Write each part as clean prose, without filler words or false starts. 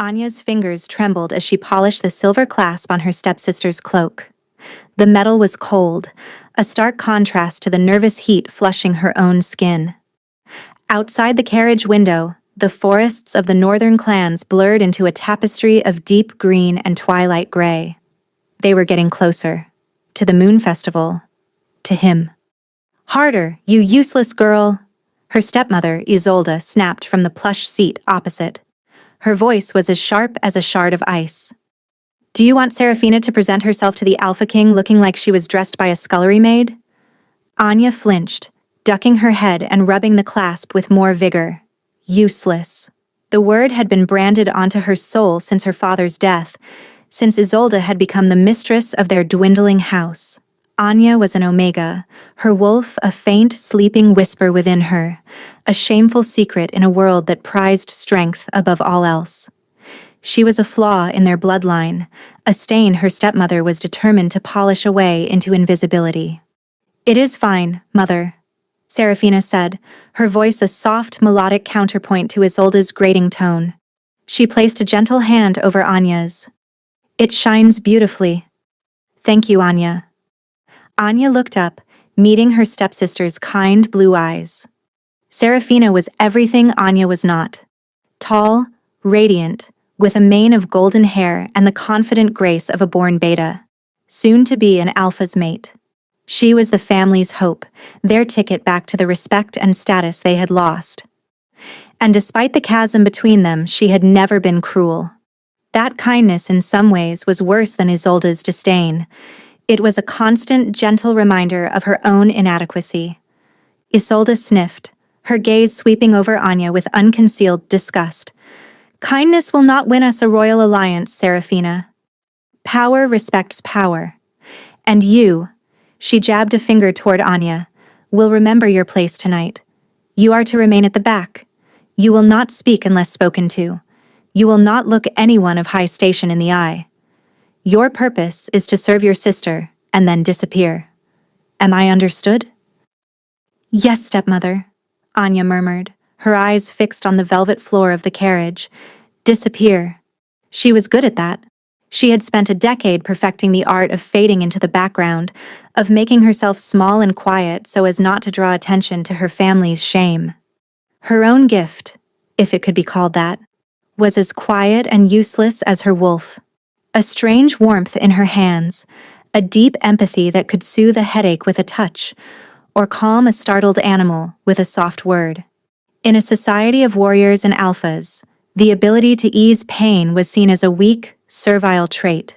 Anya's fingers trembled as she polished the silver clasp on her stepsister's cloak. The metal was cold, a stark contrast to the nervous heat flushing her own skin. Outside the carriage window, the forests of the northern clans blurred into a tapestry of deep green and twilight gray. They were getting closer. To the moon festival. To him. "Harder, you useless girl!" Her stepmother, Isolde, snapped from the plush seat opposite. Her voice was as sharp as a shard of ice. "Do you want Serafina to present herself to the Alpha King looking like she was dressed by a scullery maid?" Anya flinched, ducking her head and rubbing the clasp with more vigor. Useless. The word had been branded onto her soul since her father's death, since Isolde had become the mistress of their dwindling house. Anya was an omega, her wolf a faint, sleeping whisper within her, a shameful secret in a world that prized strength above all else. She was a flaw in their bloodline, a stain her stepmother was determined to polish away into invisibility. "It is fine, mother," Serafina said, her voice a soft, melodic counterpoint to Isolde's grating tone. She placed a gentle hand over Anya's. "It shines beautifully." "Thank you, Anya." Anya looked up, meeting her stepsister's kind blue eyes. Serafina was everything Anya was not. Tall, radiant, with a mane of golden hair and the confident grace of a born beta. Soon to be an alpha's mate. She was the family's hope, their ticket back to the respect and status they had lost. And despite the chasm between them, she had never been cruel. That kindness in some ways was worse than Isolde's disdain. It was a constant, gentle reminder of her own inadequacy. Isolde sniffed, her gaze sweeping over Anya with unconcealed disgust. "Kindness will not win us a royal alliance, Serafina. Power respects power. And you," she jabbed a finger toward Anya, "will remember your place tonight. You are to remain at the back. You will not speak unless spoken to. You will not look anyone of high station in the eye. Your purpose is to serve your sister and then disappear. Am I understood?" "Yes, stepmother," Anya murmured, her eyes fixed on the velvet floor of the carriage. Disappear. She was good at that. She had spent a decade perfecting the art of fading into the background, of making herself small and quiet so as not to draw attention to her family's shame. Her own gift, if it could be called that, was as quiet and useless as her wolf. A strange warmth in her hands, a deep empathy that could soothe a headache with a touch, or calm a startled animal with a soft word. In a society of warriors and alphas, the ability to ease pain was seen as a weak, servile trait.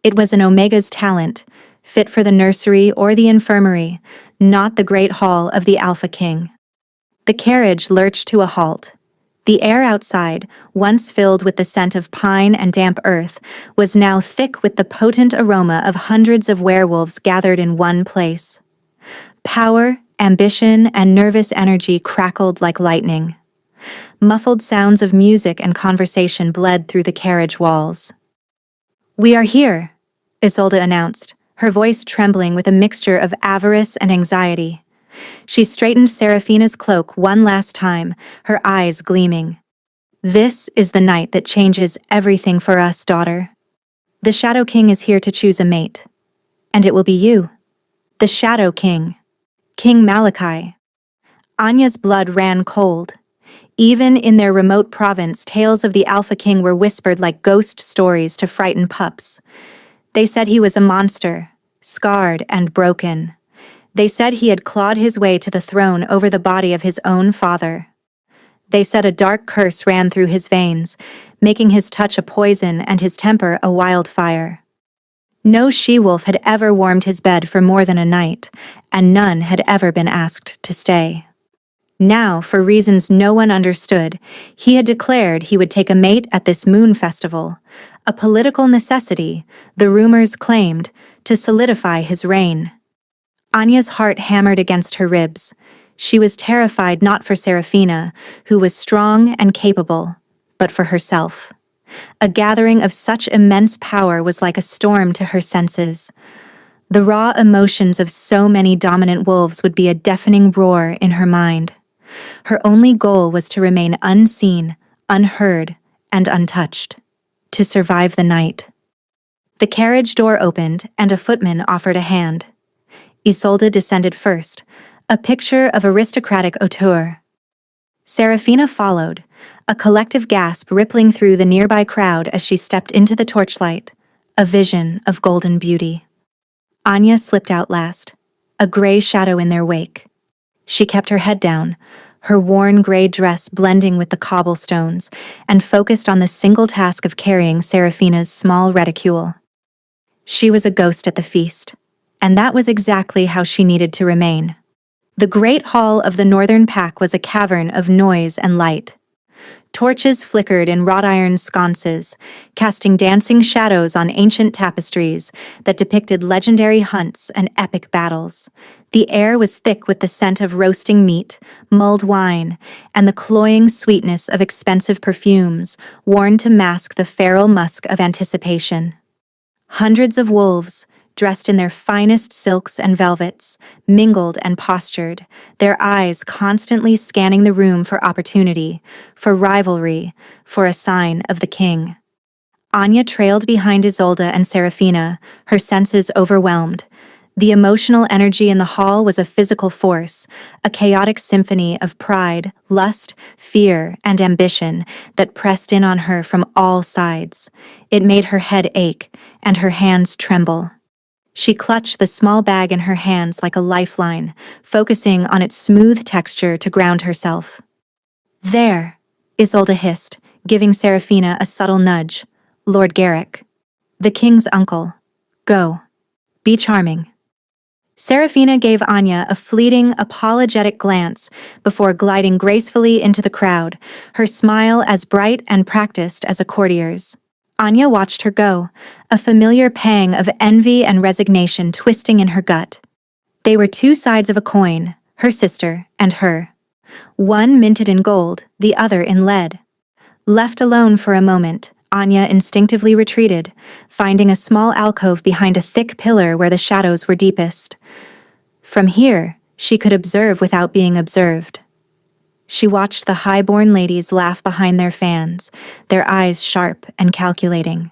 It was an omega's talent, fit for the nursery or the infirmary, not the great hall of the Alpha King. The carriage lurched to a halt. The air outside, once filled with the scent of pine and damp earth, was now thick with the potent aroma of hundreds of werewolves gathered in one place. Power, ambition, and nervous energy crackled like lightning. Muffled sounds of music and conversation bled through the carriage walls. "We are here," Isolde announced, her voice trembling with a mixture of avarice and anxiety. She straightened Serafina's cloak one last time, her eyes gleaming. "This is the night that changes everything for us, daughter. The Shadow King is here to choose a mate. And it will be you. The Shadow King. King Malachi." Anya's blood ran cold. Even in their remote province, tales of the Alpha King were whispered like ghost stories to frighten pups. They said he was a monster, scarred and broken. They said he had clawed his way to the throne over the body of his own father. They said a dark curse ran through his veins, making his touch a poison and his temper a wildfire. No she-wolf had ever warmed his bed for more than a night, and none had ever been asked to stay. Now, for reasons no one understood, he had declared he would take a mate at this moon festival, a political necessity, the rumors claimed, to solidify his reign. Anya's heart hammered against her ribs. She was terrified not for Serafina, who was strong and capable, but for herself. A gathering of such immense power was like a storm to her senses. The raw emotions of so many dominant wolves would be a deafening roar in her mind. Her only goal was to remain unseen, unheard, and untouched. To survive the night. The carriage door opened, and a footman offered a hand. Isolde descended first, a picture of aristocratic hauteur. Serafina followed, a collective gasp rippling through the nearby crowd as she stepped into the torchlight, a vision of golden beauty. Anya slipped out last, a gray shadow in their wake. She kept her head down, her worn gray dress blending with the cobblestones, and focused on the single task of carrying Serafina's small reticule. She was a ghost at the feast, and that was exactly how she needed to remain. The great hall of the northern pack was a cavern of noise and light. Torches flickered in wrought iron sconces, casting dancing shadows on ancient tapestries that depicted legendary hunts and epic battles. The air was thick with the scent of roasting meat, mulled wine, and the cloying sweetness of expensive perfumes, worn to mask the feral musk of anticipation. Hundreds of wolves, dressed in their finest silks and velvets, mingled and postured, their eyes constantly scanning the room for opportunity, for rivalry, for a sign of the king. Anya trailed behind Isolde and Serafina, her senses overwhelmed. The emotional energy in the hall was a physical force, a chaotic symphony of pride, lust, fear, and ambition that pressed in on her from all sides. It made her head ache and her hands tremble. She clutched the small bag in her hands like a lifeline, focusing on its smooth texture to ground herself. "There," Isolde hissed, giving Serafina a subtle nudge. "Lord Garrick. The king's uncle. Go. Be charming." Serafina gave Anya a fleeting, apologetic glance before gliding gracefully into the crowd, her smile as bright and practiced as a courtier's. Anya watched her go, a familiar pang of envy and resignation twisting in her gut. They were two sides of a coin, her sister and her. One minted in gold, the other in lead. Left alone for a moment, Anya instinctively retreated, finding a small alcove behind a thick pillar where the shadows were deepest. From here, she could observe without being observed. She watched the high-born ladies laugh behind their fans, their eyes sharp and calculating.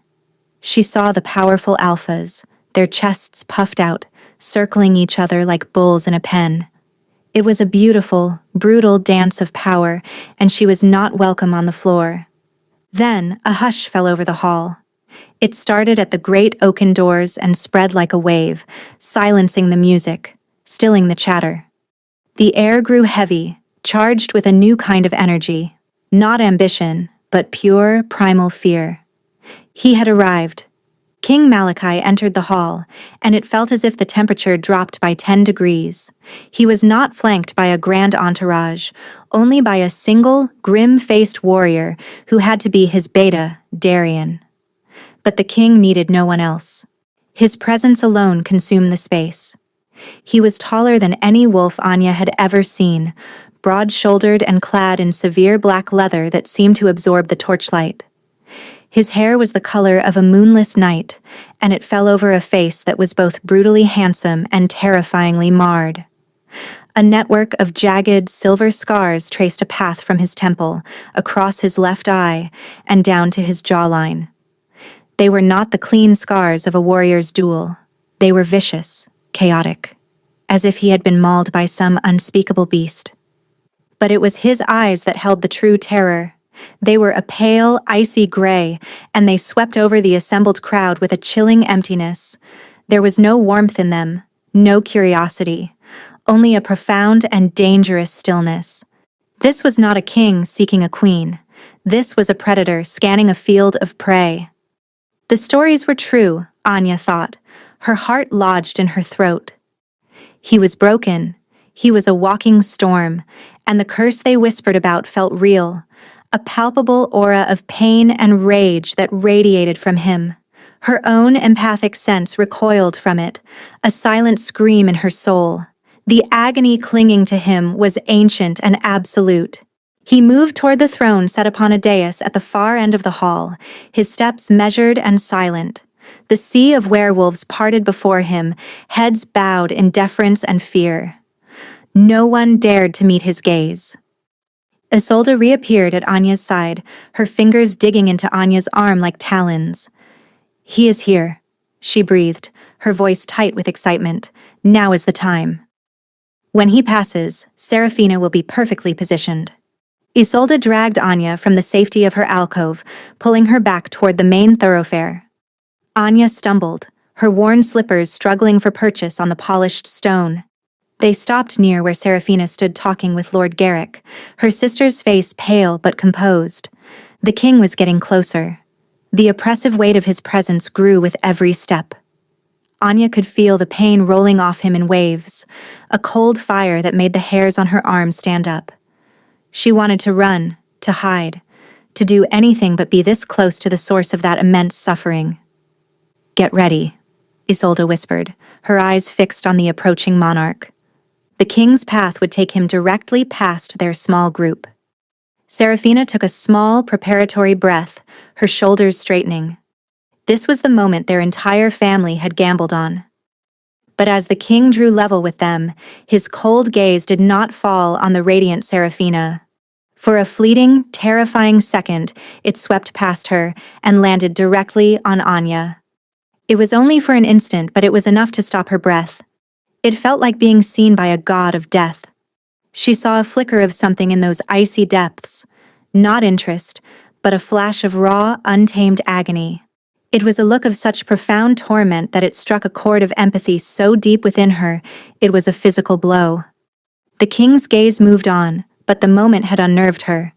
She saw the powerful alphas, their chests puffed out, circling each other like bulls in a pen. It was a beautiful, brutal dance of power, and she was not welcome on the floor. Then, a hush fell over the hall. It started at the great oaken doors and spread like a wave, silencing the music, stilling the chatter. The air grew heavy, charged with a new kind of energy. Not ambition, but pure, primal fear. He had arrived. King Malachi entered the hall, and it felt as if the temperature dropped by 10 degrees. He was not flanked by a grand entourage, only by a single, grim-faced warrior who had to be his beta, Darian. But the king needed no one else. His presence alone consumed the space. He was taller than any wolf Anya had ever seen, broad-shouldered and clad in severe black leather that seemed to absorb the torchlight. His hair was the color of a moonless night, and it fell over a face that was both brutally handsome and terrifyingly marred. A network of jagged, silver scars traced a path from his temple, across his left eye, and down to his jawline. They were not the clean scars of a warrior's duel. They were vicious, chaotic, as if he had been mauled by some unspeakable beast. But it was his eyes that held the true terror. They were a pale, icy gray, and they swept over the assembled crowd with a chilling emptiness. There was no warmth in them, no curiosity, only a profound and dangerous stillness. This was not a king seeking a queen. This was a predator scanning a field of prey. The stories were true, Anya thought, her heart lodged in her throat. He was broken. He was a walking storm, and the curse they whispered about felt real. A palpable aura of pain and rage that radiated from him. Her own empathic sense recoiled from it, a silent scream in her soul. The agony clinging to him was ancient and absolute. He moved toward the throne set upon a dais at the far end of the hall, his steps measured and silent. The sea of werewolves parted before him, heads bowed in deference and fear. No one dared to meet his gaze. Isolde reappeared at Anya's side, her fingers digging into Anya's arm like talons. "He is here," she breathed, her voice tight with excitement. "Now is the time. When he passes, Serafina will be perfectly positioned." Isolde dragged Anya from the safety of her alcove, pulling her back toward the main thoroughfare. Anya stumbled, her worn slippers struggling for purchase on the polished stone. They stopped near where Serafina stood talking with Lord Garrick, her sister's face pale but composed. The king was getting closer. The oppressive weight of his presence grew with every step. Anya could feel the pain rolling off him in waves, a cold fire that made the hairs on her arms stand up. She wanted to run, to hide, to do anything but be this close to the source of that immense suffering. "Get ready," Isolde whispered, her eyes fixed on the approaching monarch. The king's path would take him directly past their small group. Serafina took a small, preparatory breath, her shoulders straightening. This was the moment their entire family had gambled on. But as the king drew level with them, his cold gaze did not fall on the radiant Serafina. For a fleeting, terrifying second, it swept past her and landed directly on Anya. It was only for an instant, but it was enough to stop her breath. It felt like being seen by a god of death. She saw a flicker of something in those icy depths, not interest, but a flash of raw, untamed agony. It was a look of such profound torment that it struck a chord of empathy so deep within her, it was a physical blow. The king's gaze moved on, but the moment had unnerved her.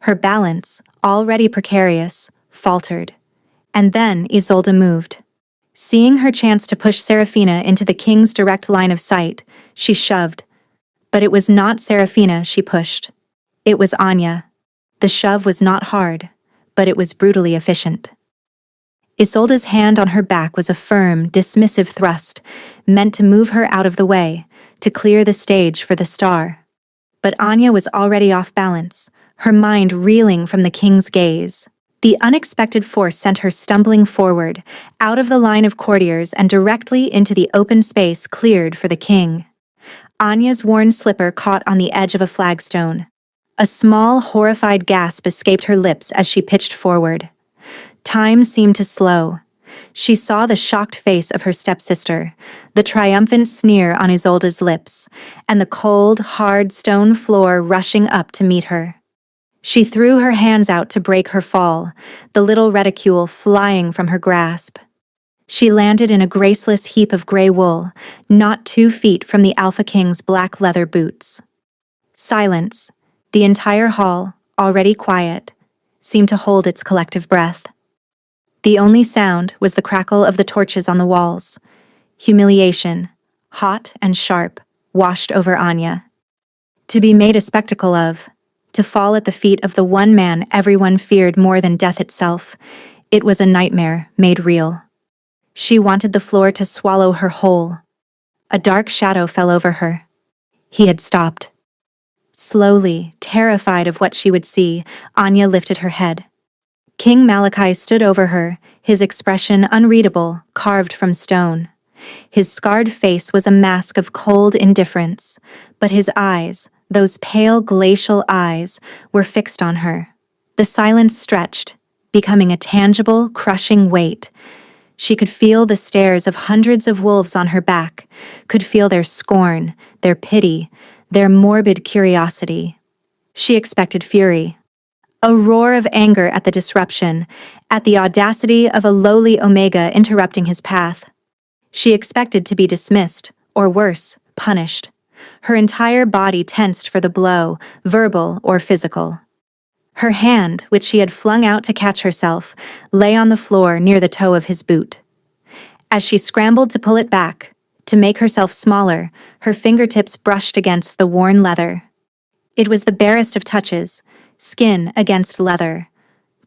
Her balance, already precarious, faltered. And then Isolde moved. Seeing her chance to push Serafina into the king's direct line of sight, she shoved. But it was not Serafina she pushed. It was Anya. The shove was not hard, but it was brutally efficient. Isolde's hand on her back was a firm, dismissive thrust, meant to move her out of the way, to clear the stage for the star. But Anya was already off balance, her mind reeling from the king's gaze. The unexpected force sent her stumbling forward, out of the line of courtiers and directly into the open space cleared for the king. Anya's worn slipper caught on the edge of a flagstone. A small, horrified gasp escaped her lips as she pitched forward. Time seemed to slow. She saw the shocked face of her stepsister, the triumphant sneer on Isolde's lips, and the cold, hard stone floor rushing up to meet her. She threw her hands out to break her fall, the little reticule flying from her grasp. She landed in a graceless heap of gray wool, not 2 feet from the Alpha King's black leather boots. Silence, the entire hall, already quiet, seemed to hold its collective breath. The only sound was the crackle of the torches on the walls. Humiliation, hot and sharp, washed over Anya. To be made a spectacle of, to fall at the feet of the one man everyone feared more than death itself, it was a nightmare made real. She wanted the floor to swallow her whole. A dark shadow fell over her. He had stopped. Slowly, terrified of what she would see, Anya lifted her head. King Malachi stood over her, his expression unreadable, carved from stone. His scarred face was a mask of cold indifference, but his eyes, those pale glacial eyes, were fixed on her. The silence stretched, becoming a tangible, crushing weight. She could feel the stares of hundreds of wolves on her back, could feel their scorn, their pity, their morbid curiosity. She expected fury. A roar of anger at the disruption, at the audacity of a lowly Omega interrupting his path. She expected to be dismissed, or worse, punished. Her entire body tensed for the blow, verbal or physical. Her hand, which she had flung out to catch herself, lay on the floor near the toe of his boot. As she scrambled to pull it back, to make herself smaller, her fingertips brushed against the worn leather. It was the barest of touches, skin against leather,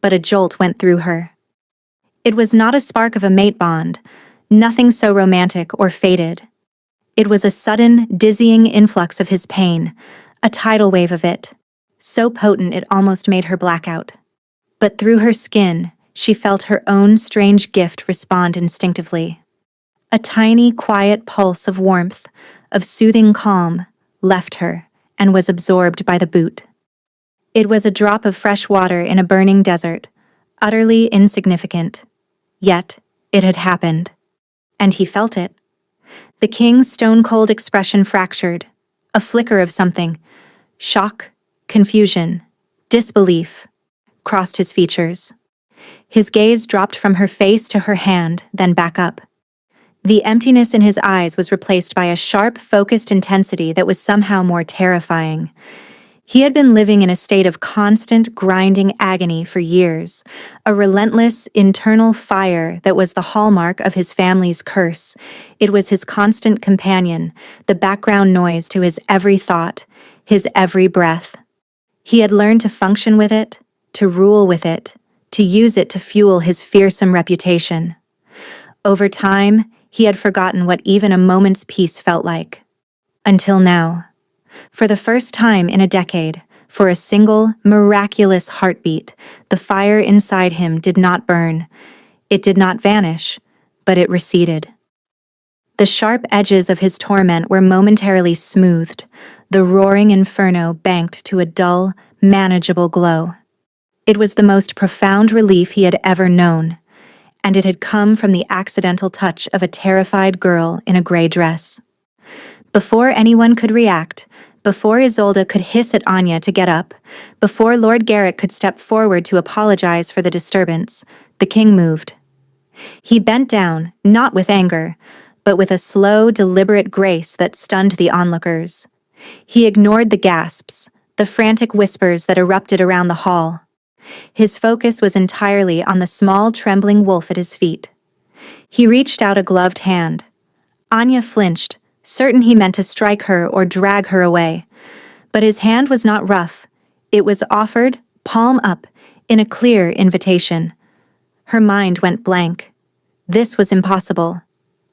but a jolt went through her. It was not a spark of a mate bond, nothing so romantic or fated. It was a sudden, dizzying influx of his pain, a tidal wave of it, so potent it almost made her black out. But through her skin, she felt her own strange gift respond instinctively. A tiny, quiet pulse of warmth, of soothing calm, left her and was absorbed by the boot. It was a drop of fresh water in a burning desert, utterly insignificant. Yet, it had happened. And he felt it. The king's stone-cold expression fractured. A flicker of something, shock, confusion, disbelief, crossed his features. His gaze dropped from her face to her hand, then back up. The emptiness in his eyes was replaced by a sharp, focused intensity that was somehow more terrifying. He had been living in a state of constant, grinding agony for years, a relentless, internal fire that was the hallmark of his family's curse. It was his constant companion, the background noise to his every thought, his every breath. He had learned to function with it, to rule with it, to use it to fuel his fearsome reputation. Over time, he had forgotten what even a moment's peace felt like. Until now. For the first time in a decade, for a single, miraculous heartbeat, the fire inside him did not burn. It did not vanish, but it receded. The sharp edges of his torment were momentarily smoothed, the roaring inferno banked to a dull, manageable glow. It was the most profound relief he had ever known, and it had come from the accidental touch of a terrified girl in a gray dress. Before anyone could react, before Isolde could hiss at Anya to get up, before Lord Garrick could step forward to apologize for the disturbance, the king moved. He bent down, not with anger, but with a slow, deliberate grace that stunned the onlookers. He ignored the gasps, the frantic whispers that erupted around the hall. His focus was entirely on the small, trembling wolf at his feet. He reached out a gloved hand. Anya flinched, certain he meant to strike her or drag her away. But his hand was not rough. It was offered, palm up, in a clear invitation. Her mind went blank. This was impossible.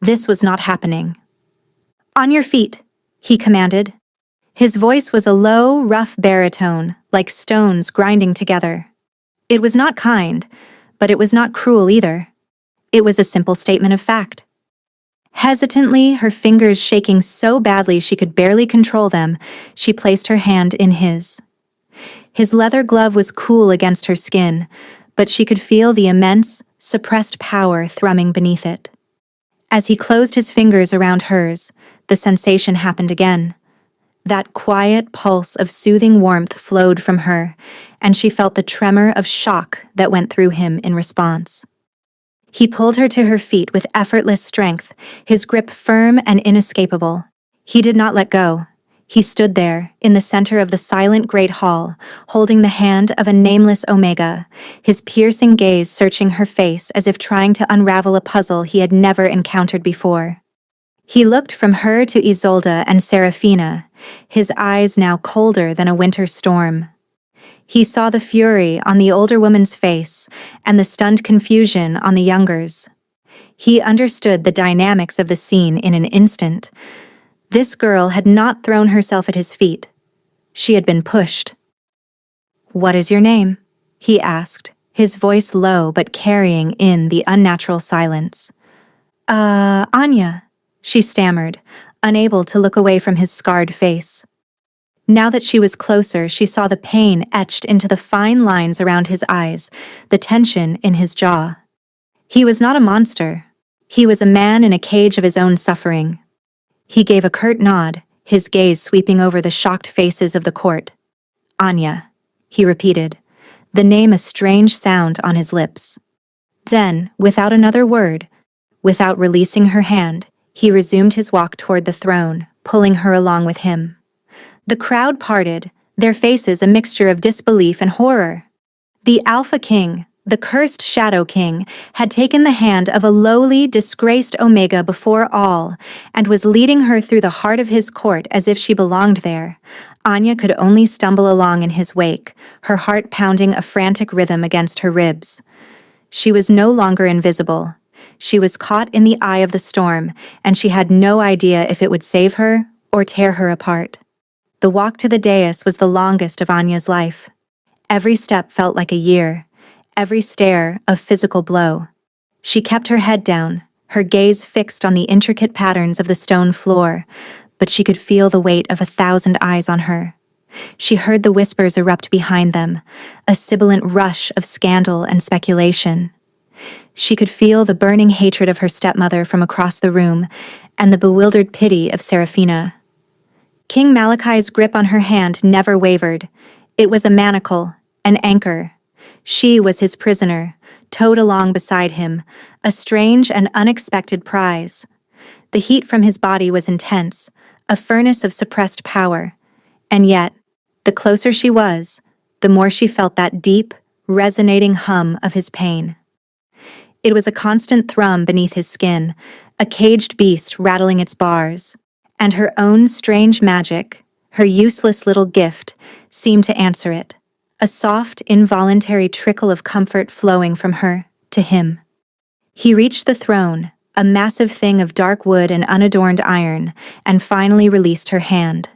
This was not happening. "On your feet," he commanded. His voice was a low, rough baritone, like stones grinding together. It was not kind, but it was not cruel either. It was a simple statement of fact. Hesitantly, her fingers shaking so badly she could barely control them, she placed her hand in his. His leather glove was cool against her skin, but she could feel the immense, suppressed power thrumming beneath it. As he closed his fingers around hers, the sensation happened again. That quiet pulse of soothing warmth flowed from her, and she felt the tremor of shock that went through him in response. He pulled her to her feet with effortless strength, his grip firm and inescapable. He did not let go. He stood there, in the center of the silent great hall, holding the hand of a nameless Omega, his piercing gaze searching her face as if trying to unravel a puzzle he had never encountered before. He looked from her to Isolde and Serafina, his eyes now colder than a winter storm. He saw the fury on the older woman's face and the stunned confusion on the younger's. He understood the dynamics of the scene in an instant. This girl had not thrown herself at his feet. She had been pushed. "What is your name?" he asked, his voice low but carrying in the unnatural silence. Anya," she stammered, unable to look away from his scarred face. Now that she was closer, she saw the pain etched into the fine lines around his eyes, the tension in his jaw. He was not a monster. He was a man in a cage of his own suffering. He gave a curt nod, his gaze sweeping over the shocked faces of the court. "Anya," he repeated, the name a strange sound on his lips. Then, without another word, without releasing her hand, he resumed his walk toward the throne, pulling her along with him. The crowd parted, their faces a mixture of disbelief and horror. The Alpha King, the cursed Shadow King, had taken the hand of a lowly, disgraced Omega before all, and was leading her through the heart of his court as if she belonged there. Anya could only stumble along in his wake, her heart pounding a frantic rhythm against her ribs. She was no longer invisible. She was caught in the eye of the storm, and she had no idea if it would save her or tear her apart. The walk to the dais was the longest of Anya's life. Every step felt like a year, every stare a physical blow. She kept her head down, her gaze fixed on the intricate patterns of the stone floor, but she could feel the weight of 1,000 eyes on her. She heard the whispers erupt behind them, a sibilant rush of scandal and speculation. She could feel the burning hatred of her stepmother from across the room and the bewildered pity of Seraphina. King Malachi's grip on her hand never wavered. It was a manacle, an anchor. She was his prisoner, towed along beside him, a strange and unexpected prize. The heat from his body was intense, a furnace of suppressed power. And yet, the closer she was, the more she felt that deep, resonating hum of his pain. It was a constant thrum beneath his skin, a caged beast rattling its bars. And her own strange magic, her useless little gift, seemed to answer it, a soft, involuntary trickle of comfort flowing from her to him. He reached the throne, a massive thing of dark wood and unadorned iron, and finally released her hand.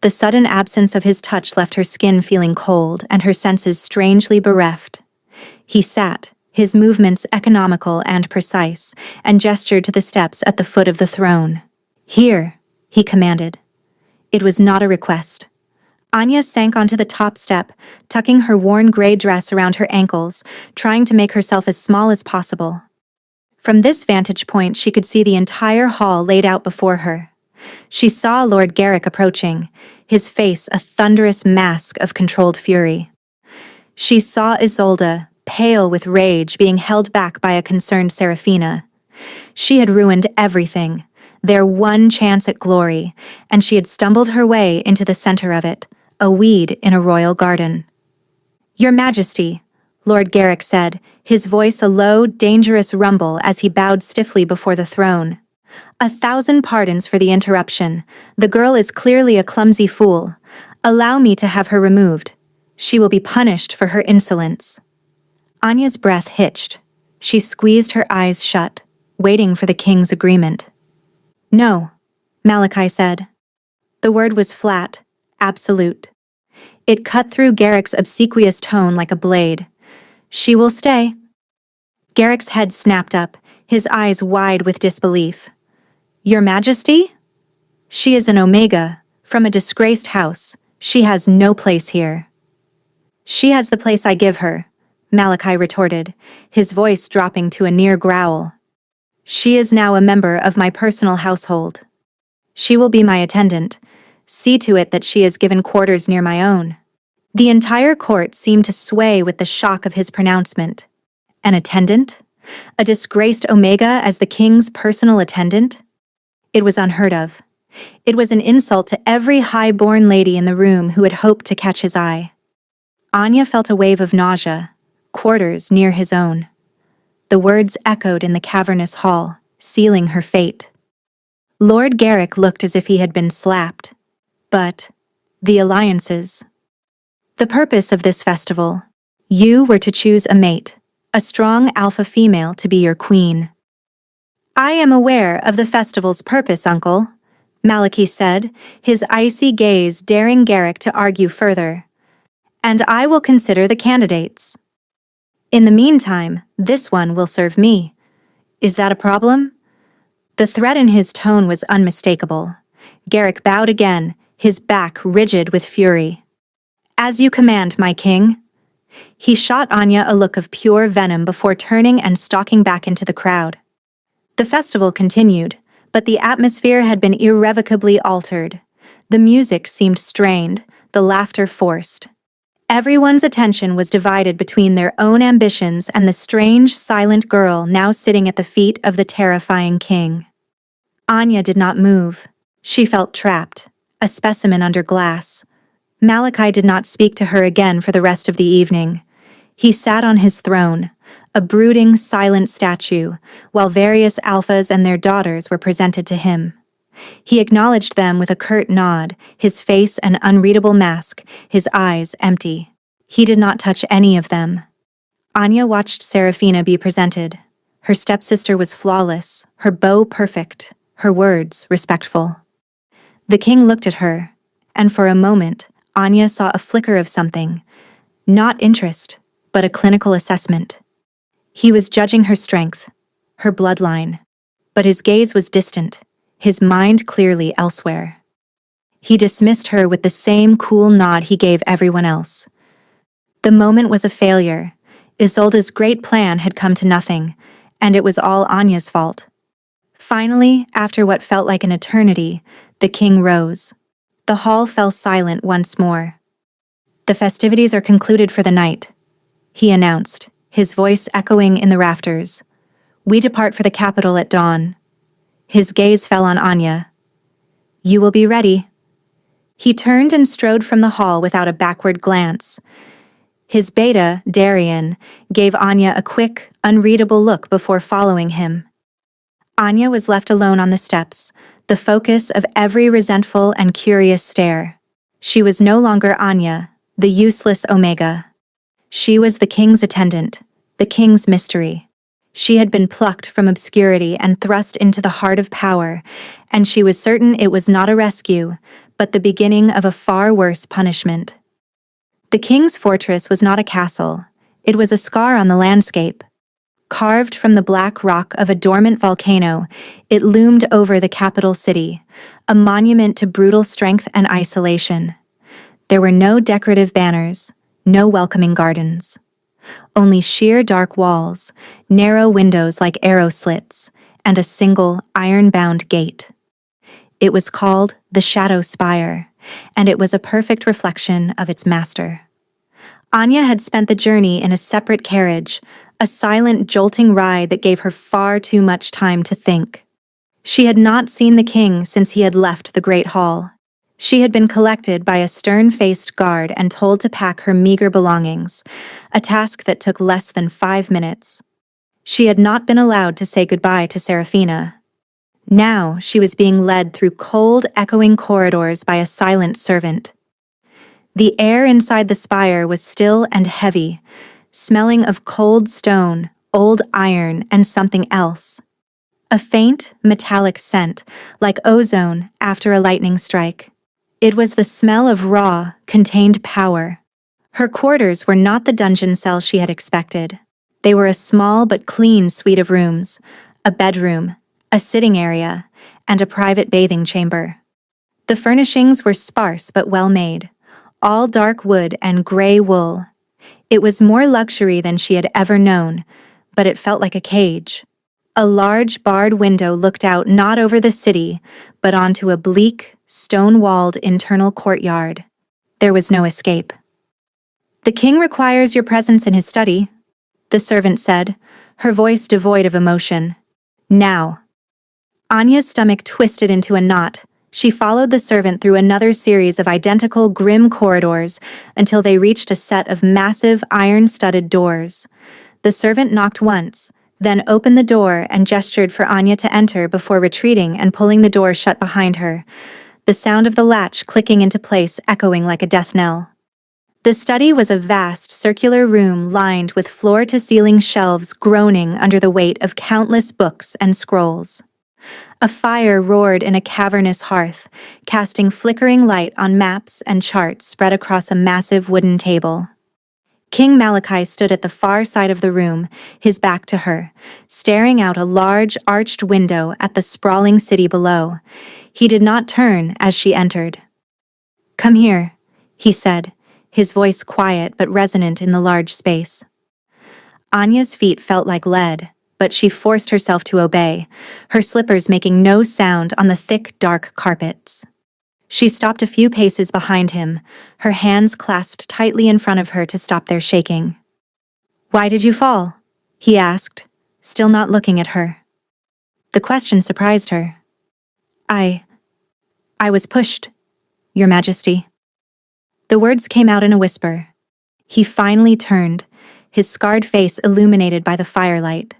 The sudden absence of his touch left her skin feeling cold and her senses strangely bereft. He sat, his movements economical and precise, and gestured to the steps at the foot of the throne. "Here," he commanded. It was not a request. Anya sank onto the top step, tucking her worn gray dress around her ankles, trying to make herself as small as possible. From this vantage point, she could see the entire hall laid out before her. She saw Lord Garrick approaching, his face a thunderous mask of controlled fury. She saw Isolde, pale with rage, being held back by a concerned Seraphina. She had ruined everything, their one chance at glory, and she had stumbled her way into the center of it, a weed in a royal garden. "Your Majesty," Lord Garrick said, his voice a low, dangerous rumble as he bowed stiffly before the throne. "1,000 pardons for the interruption. The girl is clearly a clumsy fool. Allow me to have her removed. She will be punished for her insolence." Anya's breath hitched. She squeezed her eyes shut, waiting for the king's agreement. "No," Malachi said. The word was flat, absolute. It cut through Garrick's obsequious tone like a blade. "She will stay." Garrick's head snapped up, his eyes wide with disbelief. "Your Majesty? She is an Omega, from a disgraced house. She has no place here." "She has the place I give her," Malachi retorted, his voice dropping to a near growl. "She is now a member of my personal household. She will be my attendant. See to it that she is given quarters near my own." The entire court seemed to sway with the shock of his pronouncement. An attendant? A disgraced Omega as the king's personal attendant? It was unheard of. It was an insult to every high-born lady in the room who had hoped to catch his eye. Anya felt a wave of nausea, quarters near his own. The words echoed in the cavernous hall, sealing her fate. Lord Garrick looked as if he had been slapped. But the alliances. The purpose of this festival. You were to choose a mate, a strong alpha female to be your queen. "I am aware of the festival's purpose, Uncle," Malachi said, his icy gaze daring Garrick to argue further. "And I will consider the candidates. In the meantime, this one will serve me. Is that a problem?" The threat in his tone was unmistakable. Garrick bowed again, his back rigid with fury. "As you command, my king." He shot Anya a look of pure venom before turning and stalking back into the crowd. The festival continued, but the atmosphere had been irrevocably altered. The music seemed strained, the laughter forced. Everyone's attention was divided between their own ambitions and the strange, silent girl now sitting at the feet of the terrifying king. Anya did not move. She felt trapped, a specimen under glass. Malachi did not speak to her again for the rest of the evening. He sat on his throne, a brooding, silent statue, while various alphas and their daughters were presented to him. He acknowledged them with a curt nod, his face an unreadable mask, his eyes empty. He did not touch any of them. Anya watched Seraphina be presented. Her stepsister was flawless, her bow perfect, her words respectful. The king looked at her, and for a moment, Anya saw a flicker of something, not interest, but a clinical assessment. He was judging her strength, her bloodline, but his gaze was distant, his mind clearly elsewhere. He dismissed her with the same cool nod he gave everyone else. The moment was a failure. Isolde's great plan had come to nothing, and it was all Anya's fault. Finally, after what felt like an eternity, the king rose. The hall fell silent once more. "The festivities are concluded for the night," he announced, his voice echoing in the rafters. "We depart for the capital at dawn." His gaze fell on Anya. "You will be ready." He turned and strode from the hall without a backward glance. His beta, Darian, gave Anya a quick, unreadable look before following him. Anya was left alone on the steps, the focus of every resentful and curious stare. She was no longer Anya, the useless Omega. She was the king's attendant, the king's mystery. She had been plucked from obscurity and thrust into the heart of power, and she was certain it was not a rescue, but the beginning of a far worse punishment. The king's fortress was not a castle. It was a scar on the landscape. Carved from the black rock of a dormant volcano, it loomed over the capital city, a monument to brutal strength and isolation. There were no decorative banners, no welcoming gardens. Only sheer dark walls, narrow windows like arrow slits, and a single iron-bound gate. It was called the Shadow Spire, and it was a perfect reflection of its master. Anya had spent the journey in a separate carriage, a silent, jolting ride that gave her far too much time to think. She had not seen the king since he had left the Great Hall. She had been collected by a stern-faced guard and told to pack her meager belongings, a task that took less than 5 minutes. She had not been allowed to say goodbye to Serafina. Now she was being led through cold, echoing corridors by a silent servant. The air inside the spire was still and heavy, smelling of cold stone, old iron, and something else. A faint, metallic scent, like ozone after a lightning strike. It was the smell of raw, contained power. Her quarters were not the dungeon cell she had expected. They were a small but clean suite of rooms, a bedroom, a sitting area, and a private bathing chamber. The furnishings were sparse but well-made, all dark wood and gray wool. It was more luxury than she had ever known, but it felt like a cage. A large barred window looked out not over the city, but onto a bleak, stone-walled internal courtyard. There was no escape. "The king requires your presence in his study," the servant said, her voice devoid of emotion. "Now." Anya's stomach twisted into a knot. She followed the servant through another series of identical, grim corridors until they reached a set of massive, iron-studded doors. The servant knocked once, then opened the door and gestured for Anya to enter before retreating and pulling the door shut behind her, the sound of the latch clicking into place echoing like a death knell. The study was a vast, circular room lined with floor-to-ceiling shelves groaning under the weight of countless books and scrolls. A fire roared in a cavernous hearth, casting flickering light on maps and charts spread across a massive wooden table. King Malachi stood at the far side of the room, his back to her, staring out a large, arched window at the sprawling city below. He did not turn as she entered. "Come here," he said, his voice quiet but resonant in the large space. Anya's feet felt like lead, but she forced herself to obey, her slippers making no sound on the thick, dark carpets. She stopped a few paces behind him, her hands clasped tightly in front of her to stop their shaking. "Why did you fall?" he asked, still not looking at her. The question surprised her. I was pushed, Your Majesty." The words came out in a whisper. He finally turned, his scarred face illuminated by the firelight.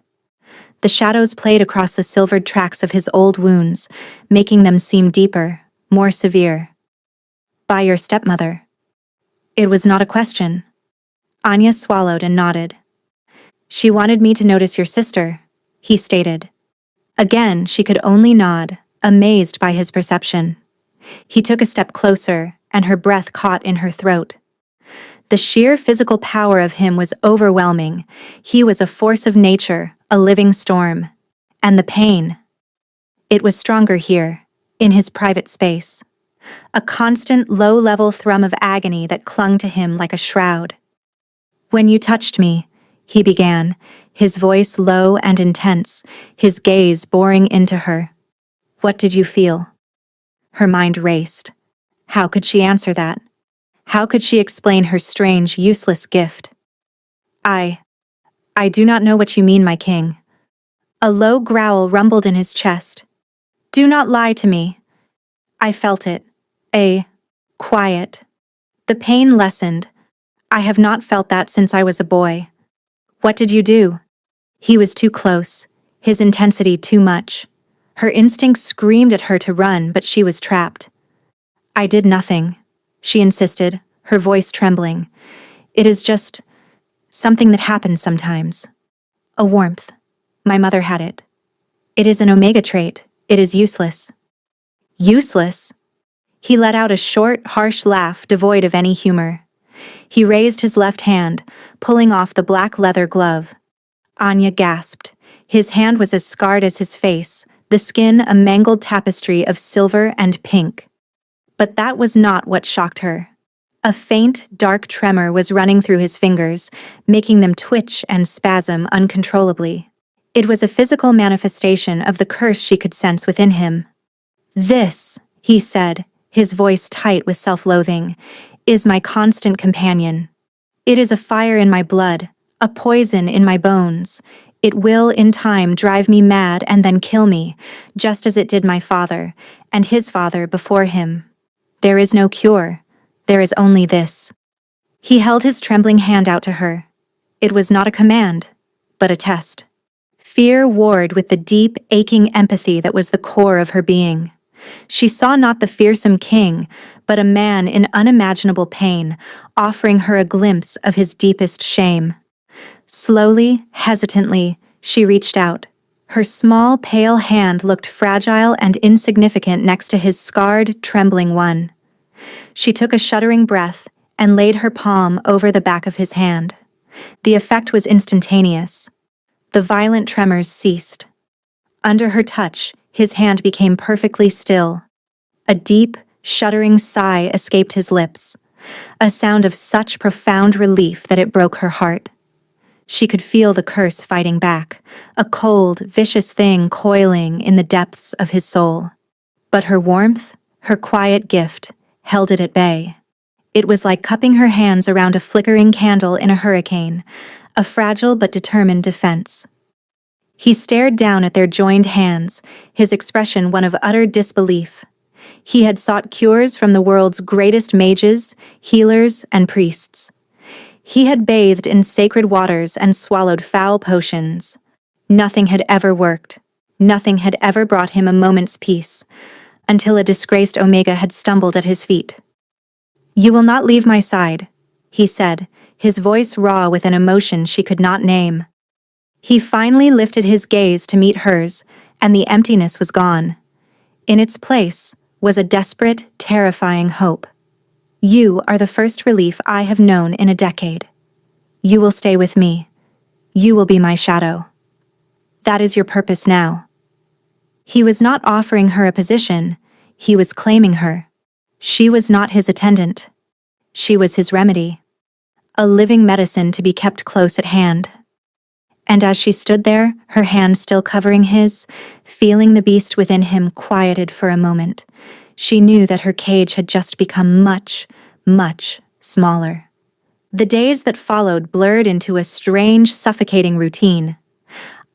The shadows played across the silvered tracks of his old wounds, making them seem deeper, more severe. "By your stepmother." It was not a question. Anya swallowed and nodded. "She wanted me to notice your sister," he stated. Again, she could only nod, amazed by his perception. He took a step closer, and her breath caught in her throat. The sheer physical power of him was overwhelming. He was a force of nature, a living storm. And the pain. It was stronger here, in his private space. a constant low-level thrum of agony that clung to him like a shroud. "When you touched me," he began, his voice low and intense, his gaze boring into her. "What did you feel?" Her mind raced. How could she answer that? How could she explain her strange, useless gift? I do not know what you mean, my king." A low growl rumbled in his chest. "Do not lie to me." I felt it. Quiet. The pain lessened. "I have not felt that since I was a boy." "What did you do?" He was too close, his intensity too much. Her instinct screamed at her to run, but she was trapped. "I did nothing," she insisted, her voice trembling. "It is just something that happens sometimes. A warmth. My mother had it. It is an omega trait. It is useless." Useless? He let out a short, harsh laugh devoid of any humor. He raised his left hand, pulling off the black leather glove. Anya gasped. His hand was as scarred as his face, the skin a mangled tapestry of silver and pink. But that was not what shocked her. A faint, dark tremor was running through his fingers, making them twitch and spasm uncontrollably. It was a physical manifestation of the curse she could sense within him. "This," he said, his voice tight with self-loathing, "is my constant companion. It is a fire in my blood, a poison in my bones. It will, in time, drive me mad and then kill me, just as it did my father, and his father before him. There is no cure. There is only this." He held his trembling hand out to her. It was not a command, but a test. Fear warred with the deep, aching empathy that was the core of her being. She saw not the fearsome king, but a man in unimaginable pain, offering her a glimpse of his deepest shame. Slowly, hesitantly, she reached out. Her small, pale hand looked fragile and insignificant next to his scarred, trembling one. She took a shuddering breath and laid her palm over the back of his hand. The effect was instantaneous. The violent tremors ceased. Under her touch, his hand became perfectly still. A deep, shuddering sigh escaped his lips, a sound of such profound relief that it broke her heart. She could feel the curse fighting back, a cold, vicious thing coiling in the depths of his soul. But her warmth, her quiet gift, held it at bay. It was like cupping her hands around a flickering candle in a hurricane, a fragile but determined defense. He stared down at their joined hands, his expression one of utter disbelief. He had sought cures from the world's greatest mages, healers, and priests. He had bathed in sacred waters and swallowed foul potions. Nothing had ever worked. Nothing had ever brought him a moment's peace, until a disgraced Omega had stumbled at his feet. "You will not leave my side," he said, his voice raw with an emotion she could not name. He finally lifted his gaze to meet hers, and the emptiness was gone. In its place was a desperate, terrifying hope. "You are the first relief I have known in a decade. You will stay with me. You will be my shadow. That is your purpose now." He was not offering her a position, he was claiming her. She was not his attendant. She was his remedy. A living medicine to be kept close at hand. And as she stood there, her hand still covering his, feeling the beast within him quieted for a moment, she knew that her cage had just become much, much smaller. The days that followed blurred into a strange, suffocating routine.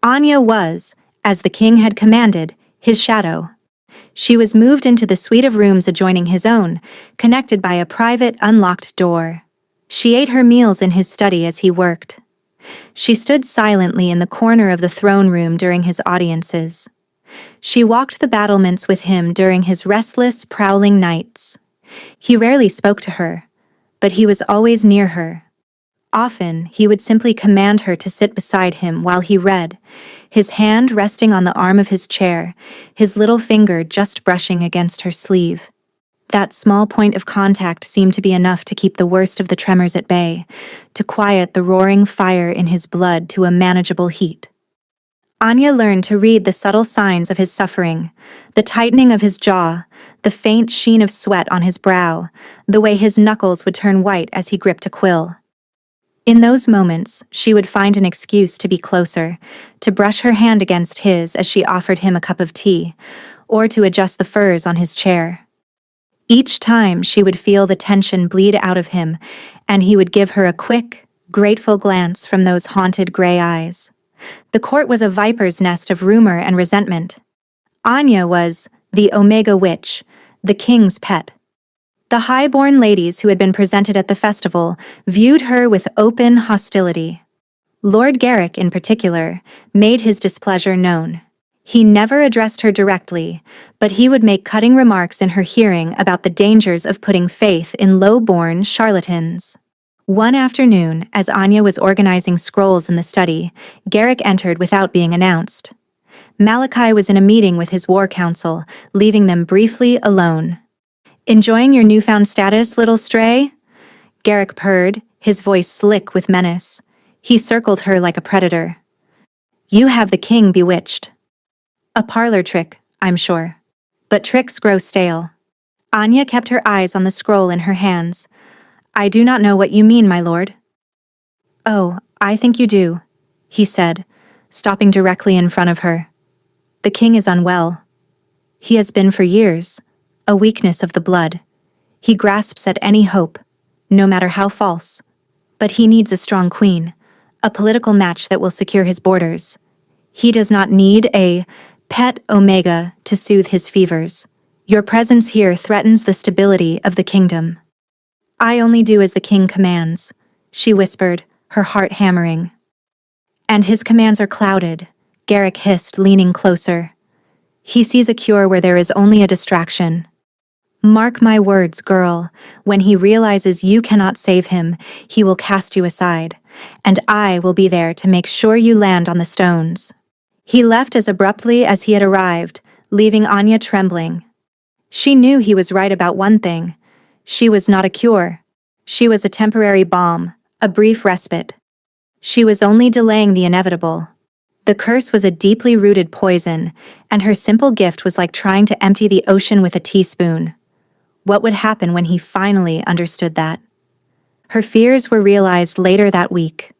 Anya was, as the king had commanded, his shadow. She was moved into the suite of rooms adjoining his own, connected by a private, unlocked door. She ate her meals in his study as he worked. She stood silently in the corner of the throne room during his audiences. She walked the battlements with him during his restless, prowling nights. He rarely spoke to her, but he was always near her. Often, he would simply command her to sit beside him while he read, his hand resting on the arm of his chair, his little finger just brushing against her sleeve. That small point of contact seemed to be enough to keep the worst of the tremors at bay, to quiet the roaring fire in his blood to a manageable heat. Anya learned to read the subtle signs of his suffering, the tightening of his jaw, the faint sheen of sweat on his brow, the way his knuckles would turn white as he gripped a quill. In those moments, she would find an excuse to be closer, to brush her hand against his as she offered him a cup of tea, or to adjust the furs on his chair. Each time she would feel the tension bleed out of him, and he would give her a quick, grateful glance from those haunted gray eyes. The court was a viper's nest of rumor and resentment. Anya was the Omega Witch, the king's pet. The high-born ladies who had been presented at the festival viewed her with open hostility. Lord Garrick, in particular, made his displeasure known. He never addressed her directly, but he would make cutting remarks in her hearing about the dangers of putting faith in low-born charlatans. One afternoon, as Anya was organizing scrolls in the study, Garrick entered without being announced. Malachi was in a meeting with his war council, leaving them briefly alone. "Enjoying your newfound status, little stray?" Garrick purred, his voice slick with menace. He circled her like a predator. "You have the king bewitched." "A parlor trick, I'm sure. But tricks grow stale." Anya kept her eyes on the scroll in her hands. "I do not know what you mean, my lord." "Oh, I think you do," he said, stopping directly in front of her. "The king is unwell. He has been for years, a weakness of the blood. He grasps at any hope, no matter how false. But he needs a strong queen, a political match that will secure his borders. He does not need a pet Omega to soothe his fevers. Your presence here threatens the stability of the kingdom." "I only do as the king commands," she whispered, her heart hammering. "And his commands are clouded," Garrick hissed, leaning closer. "He sees a cure where there is only a distraction. Mark my words, girl, when he realizes you cannot save him, he will cast you aside, and I will be there to make sure you land on the stones." He left as abruptly as he had arrived, leaving Anya trembling. She knew he was right about one thing. She was not a cure. She was a temporary balm, a brief respite. She was only delaying the inevitable. The curse was a deeply rooted poison, and her simple gift was like trying to empty the ocean with a teaspoon. What would happen when he finally understood that? Her fears were realized later that week.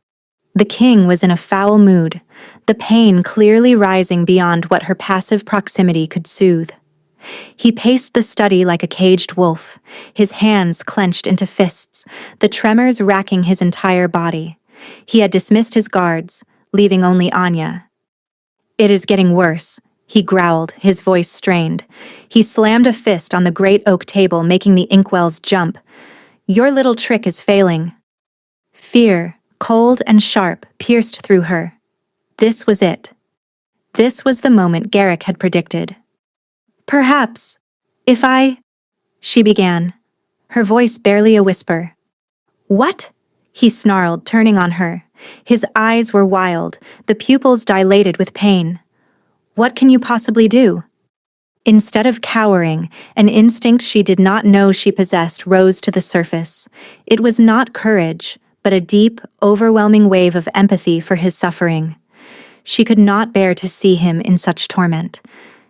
The king was in a foul mood, the pain clearly rising beyond what her passive proximity could soothe. He paced the study like a caged wolf, his hands clenched into fists, the tremors racking his entire body. He had dismissed his guards, leaving only Anya. "It is getting worse," he growled, his voice strained. He slammed a fist on the great oak table, making the inkwells jump. "Your little trick is failing." Fear, cold and sharp, pierced through her. This was it. This was the moment Garrick had predicted. "Perhaps, if I—" she began, her voice barely a whisper. "What?" he snarled, turning on her. His eyes were wild, the pupils dilated with pain. "What can you possibly do?" Instead of cowering, an instinct she did not know she possessed rose to the surface. It was not courage, but a deep, overwhelming wave of empathy for his suffering. She could not bear to see him in such torment.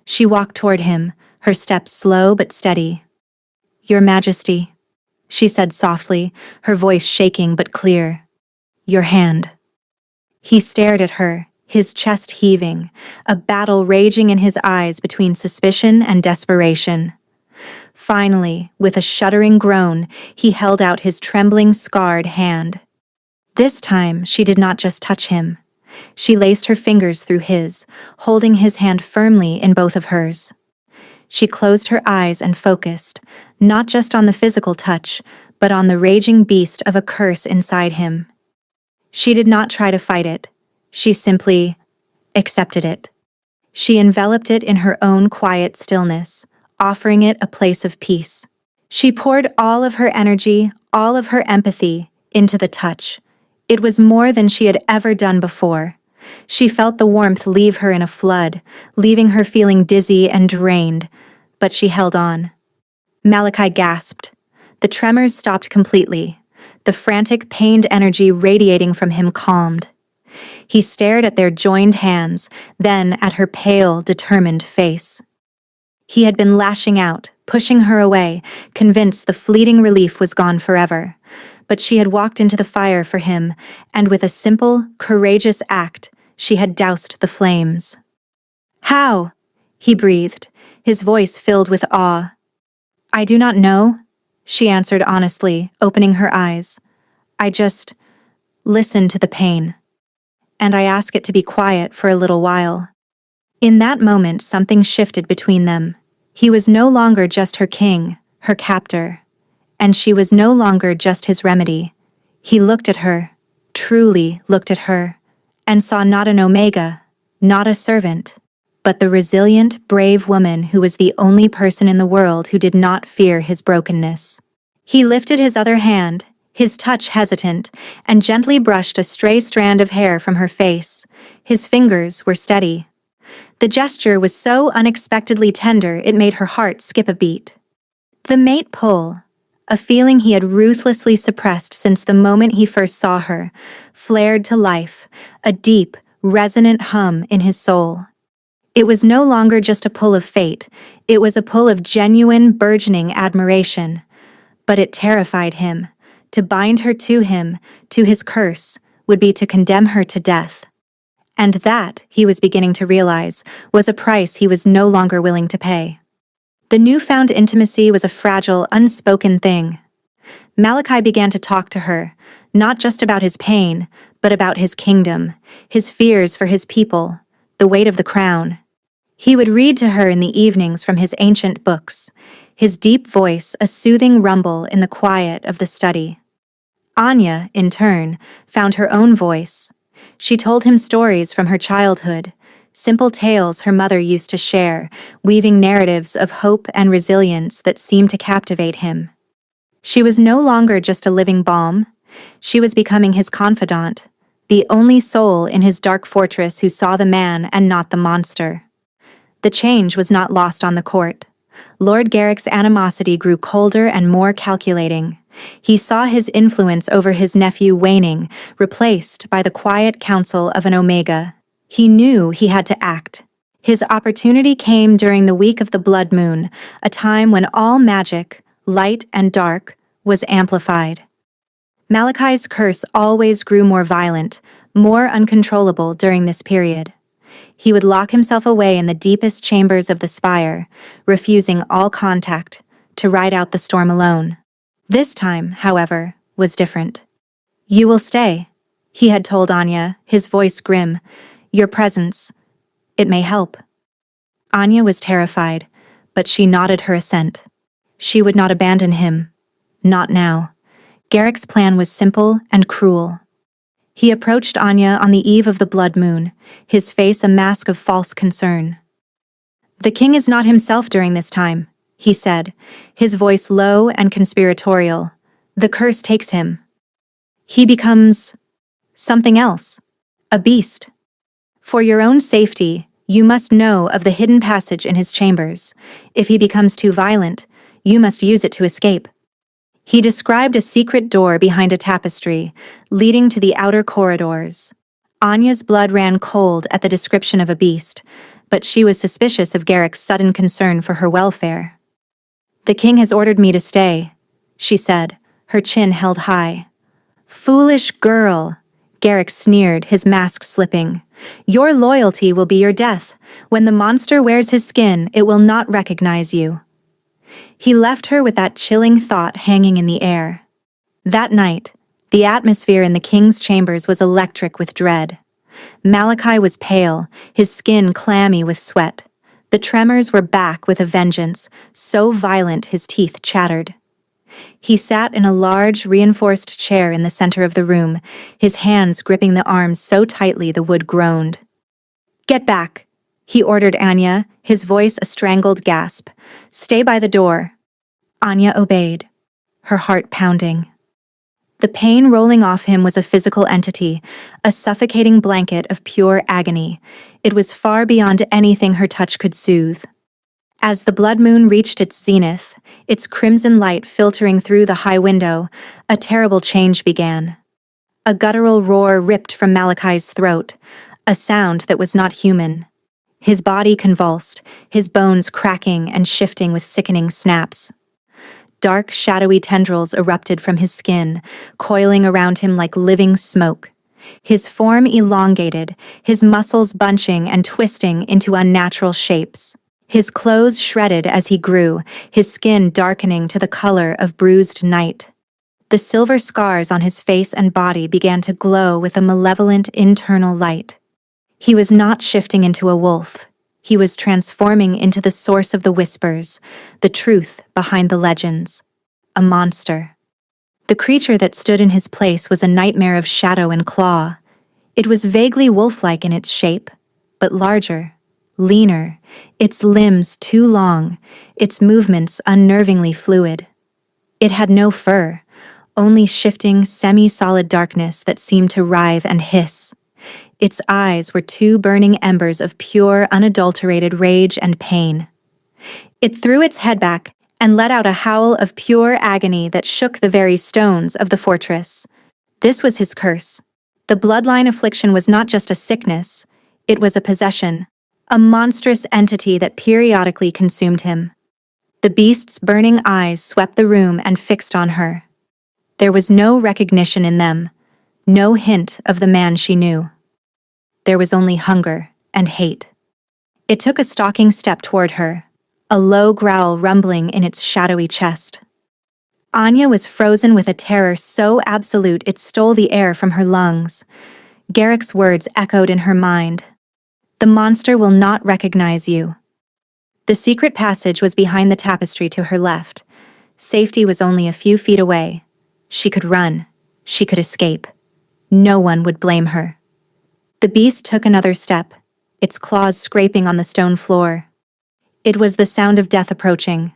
She walked toward him, her steps slow but steady. "Your Majesty," she said softly, her voice shaking but clear. "Your hand." He stared at her, his chest heaving, a battle raging in his eyes between suspicion and desperation. Finally, with a shuddering groan, he held out his trembling, scarred hand. This time, she did not just touch him. She laced her fingers through his, holding his hand firmly in both of hers. She closed her eyes and focused, not just on the physical touch, but on the raging beast of a curse inside him. She did not try to fight it. She simply accepted it. She enveloped it in her own quiet stillness, offering it a place of peace. She poured all of her energy, all of her empathy, into the touch. It was more than she had ever done before. She felt the warmth leave her in a flood, leaving her feeling dizzy and drained, but she held on. Malachi gasped. The tremors stopped completely. The frantic, pained energy radiating from him calmed. He stared at their joined hands, then at her pale, determined face. He had been lashing out, pushing her away, convinced the fleeting relief was gone forever. But she had walked into the fire for him, and with a simple, courageous act, she had doused the flames. "How?" he breathed, his voice filled with awe. "I do not know," she answered honestly, opening her eyes. "I just listen to the pain. And I ask it to be quiet for a little while." In that moment, something shifted between them. He was no longer just her king, her captor. And she was no longer just his remedy. He looked at her, truly looked at her, and saw not an omega, not a servant, but the resilient, brave woman who was the only person in the world who did not fear his brokenness. He lifted his other hand, his touch hesitant, and gently brushed a stray strand of hair from her face. His fingers were steady. The gesture was so unexpectedly tender it made her heart skip a beat. The mate pull, a feeling he had ruthlessly suppressed since the moment he first saw her, flared to life, a deep, resonant hum in his soul. It was no longer just a pull of fate, it was a pull of genuine, burgeoning admiration. But it terrified him. To bind her to him, to his curse, would be to condemn her to death. And that, he was beginning to realize, was a price he was no longer willing to pay. The newfound intimacy was a fragile, unspoken thing. Malachi began to talk to her, not just about his pain, but about his kingdom, his fears for his people, the weight of the crown. He would read to her in the evenings from his ancient books, his deep voice a soothing rumble in the quiet of the study. Anya, in turn, found her own voice. She told him stories from her childhood, simple tales her mother used to share, weaving narratives of hope and resilience that seemed to captivate him. She was no longer just a living balm. She was becoming his confidant, the only soul in his dark fortress who saw the man and not the monster. The change was not lost on the court. Lord Garrick's animosity grew colder and more calculating. He saw his influence over his nephew waning, replaced by the quiet counsel of an Omega. He knew he had to act. His opportunity came during the week of the blood moon, a time when all magic, light and dark, was amplified. Malachi's curse always grew more violent, more uncontrollable during this period. He would lock himself away in the deepest chambers of the spire, refusing all contact, to ride out the storm alone. This time, however, was different. "You will stay," he had told Anya, his voice grim. "Your presence, it may help." Anya was terrified, but she nodded her assent. She would not abandon him. Not now. Garrick's plan was simple and cruel. He approached Anya on the eve of the blood moon, his face a mask of false concern. "The king is not himself during this time," he said, his voice low and conspiratorial. "The curse takes him. He becomes something else, a beast. For your own safety, you must know of the hidden passage in his chambers. If he becomes too violent, you must use it to escape." He described a secret door behind a tapestry, leading to the outer corridors. Anya's blood ran cold at the description of a beast, but she was suspicious of Garrick's sudden concern for her welfare. "The king has ordered me to stay," she said, her chin held high. "Foolish girl," Garrick sneered, his mask slipping. "Your loyalty will be your death. When the monster wears his skin, it will not recognize you." He left her with that chilling thought hanging in the air. That night, the atmosphere in the king's chambers was electric with dread. Malachi was pale, his skin clammy with sweat. The tremors were back with a vengeance, so violent his teeth chattered. He sat in a large, reinforced chair in the center of the room, his hands gripping the arms so tightly the wood groaned. "Get back," he ordered Anya, his voice a strangled gasp. "Stay by the door." Anya obeyed, her heart pounding. The pain rolling off him was a physical entity, a suffocating blanket of pure agony. It was far beyond anything her touch could soothe. As the blood moon reached its zenith, its crimson light filtering through the high window, a terrible change began. A guttural roar ripped from Malachi's throat, a sound that was not human. His body convulsed, his bones cracking and shifting with sickening snaps. Dark, shadowy tendrils erupted from his skin, coiling around him like living smoke. His form elongated, his muscles bunching and twisting into unnatural shapes. His clothes shredded as he grew, his skin darkening to the color of bruised night. The silver scars on his face and body began to glow with a malevolent internal light. He was not shifting into a wolf. He was transforming into the source of the whispers, the truth behind the legends. A monster. The creature that stood in his place was a nightmare of shadow and claw. It was vaguely wolf-like in its shape, but larger, leaner, its limbs too long, its movements unnervingly fluid. It had no fur, only shifting, semi-solid darkness that seemed to writhe and hiss. Its eyes were two burning embers of pure, unadulterated rage and pain. It threw its head back and let out a howl of pure agony that shook the very stones of the fortress. This was his curse. The bloodline affliction was not just a sickness, it was a possession, a monstrous entity that periodically consumed him. The beast's burning eyes swept the room and fixed on her. There was no recognition in them, no hint of the man she knew. There was only hunger and hate. It took a stalking step toward her, a low growl rumbling in its shadowy chest. Anya was frozen with a terror so absolute it stole the air from her lungs. Garrick's words echoed in her mind. The monster will not recognize you. The secret passage was behind the tapestry to her left. Safety was only a few feet away. She could run. She could escape. No one would blame her. The beast took another step, its claws scraping on the stone floor. It was the sound of death approaching.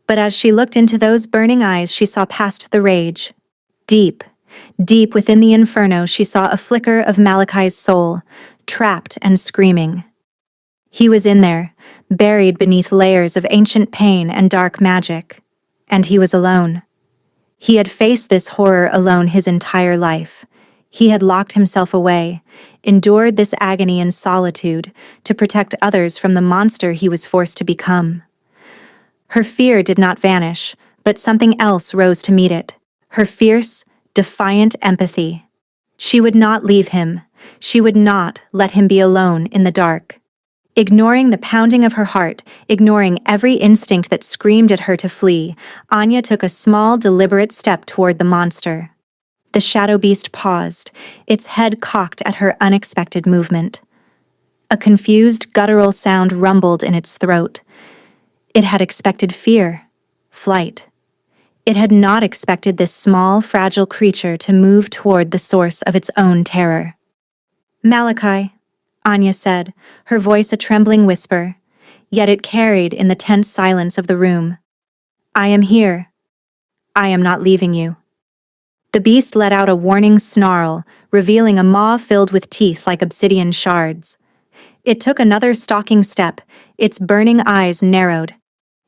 But as she looked into those burning eyes, she saw past the rage. Deep, deep within the inferno, she saw a flicker of Malachi's soul, trapped and screaming. He was in there, buried beneath layers of ancient pain and dark magic. And he was alone. He had faced this horror alone his entire life. He had locked himself away, endured this agony in solitude to protect others from the monster he was forced to become. Her fear did not vanish, but something else rose to meet it. Her fierce, defiant empathy. She would not leave him. She would not let him be alone in the dark. Ignoring the pounding of her heart, ignoring every instinct that screamed at her to flee, Anya took a small, deliberate step toward the monster. The shadow beast paused, its head cocked at her unexpected movement. A confused, guttural sound rumbled in its throat. It had expected fear, flight. It had not expected this small, fragile creature to move toward the source of its own terror. "Malachi," Anya said, her voice a trembling whisper, yet it carried in the tense silence of the room. "I am here. I am not leaving you." The beast let out a warning snarl, revealing a maw filled with teeth like obsidian shards. It took another stalking step, its burning eyes narrowed.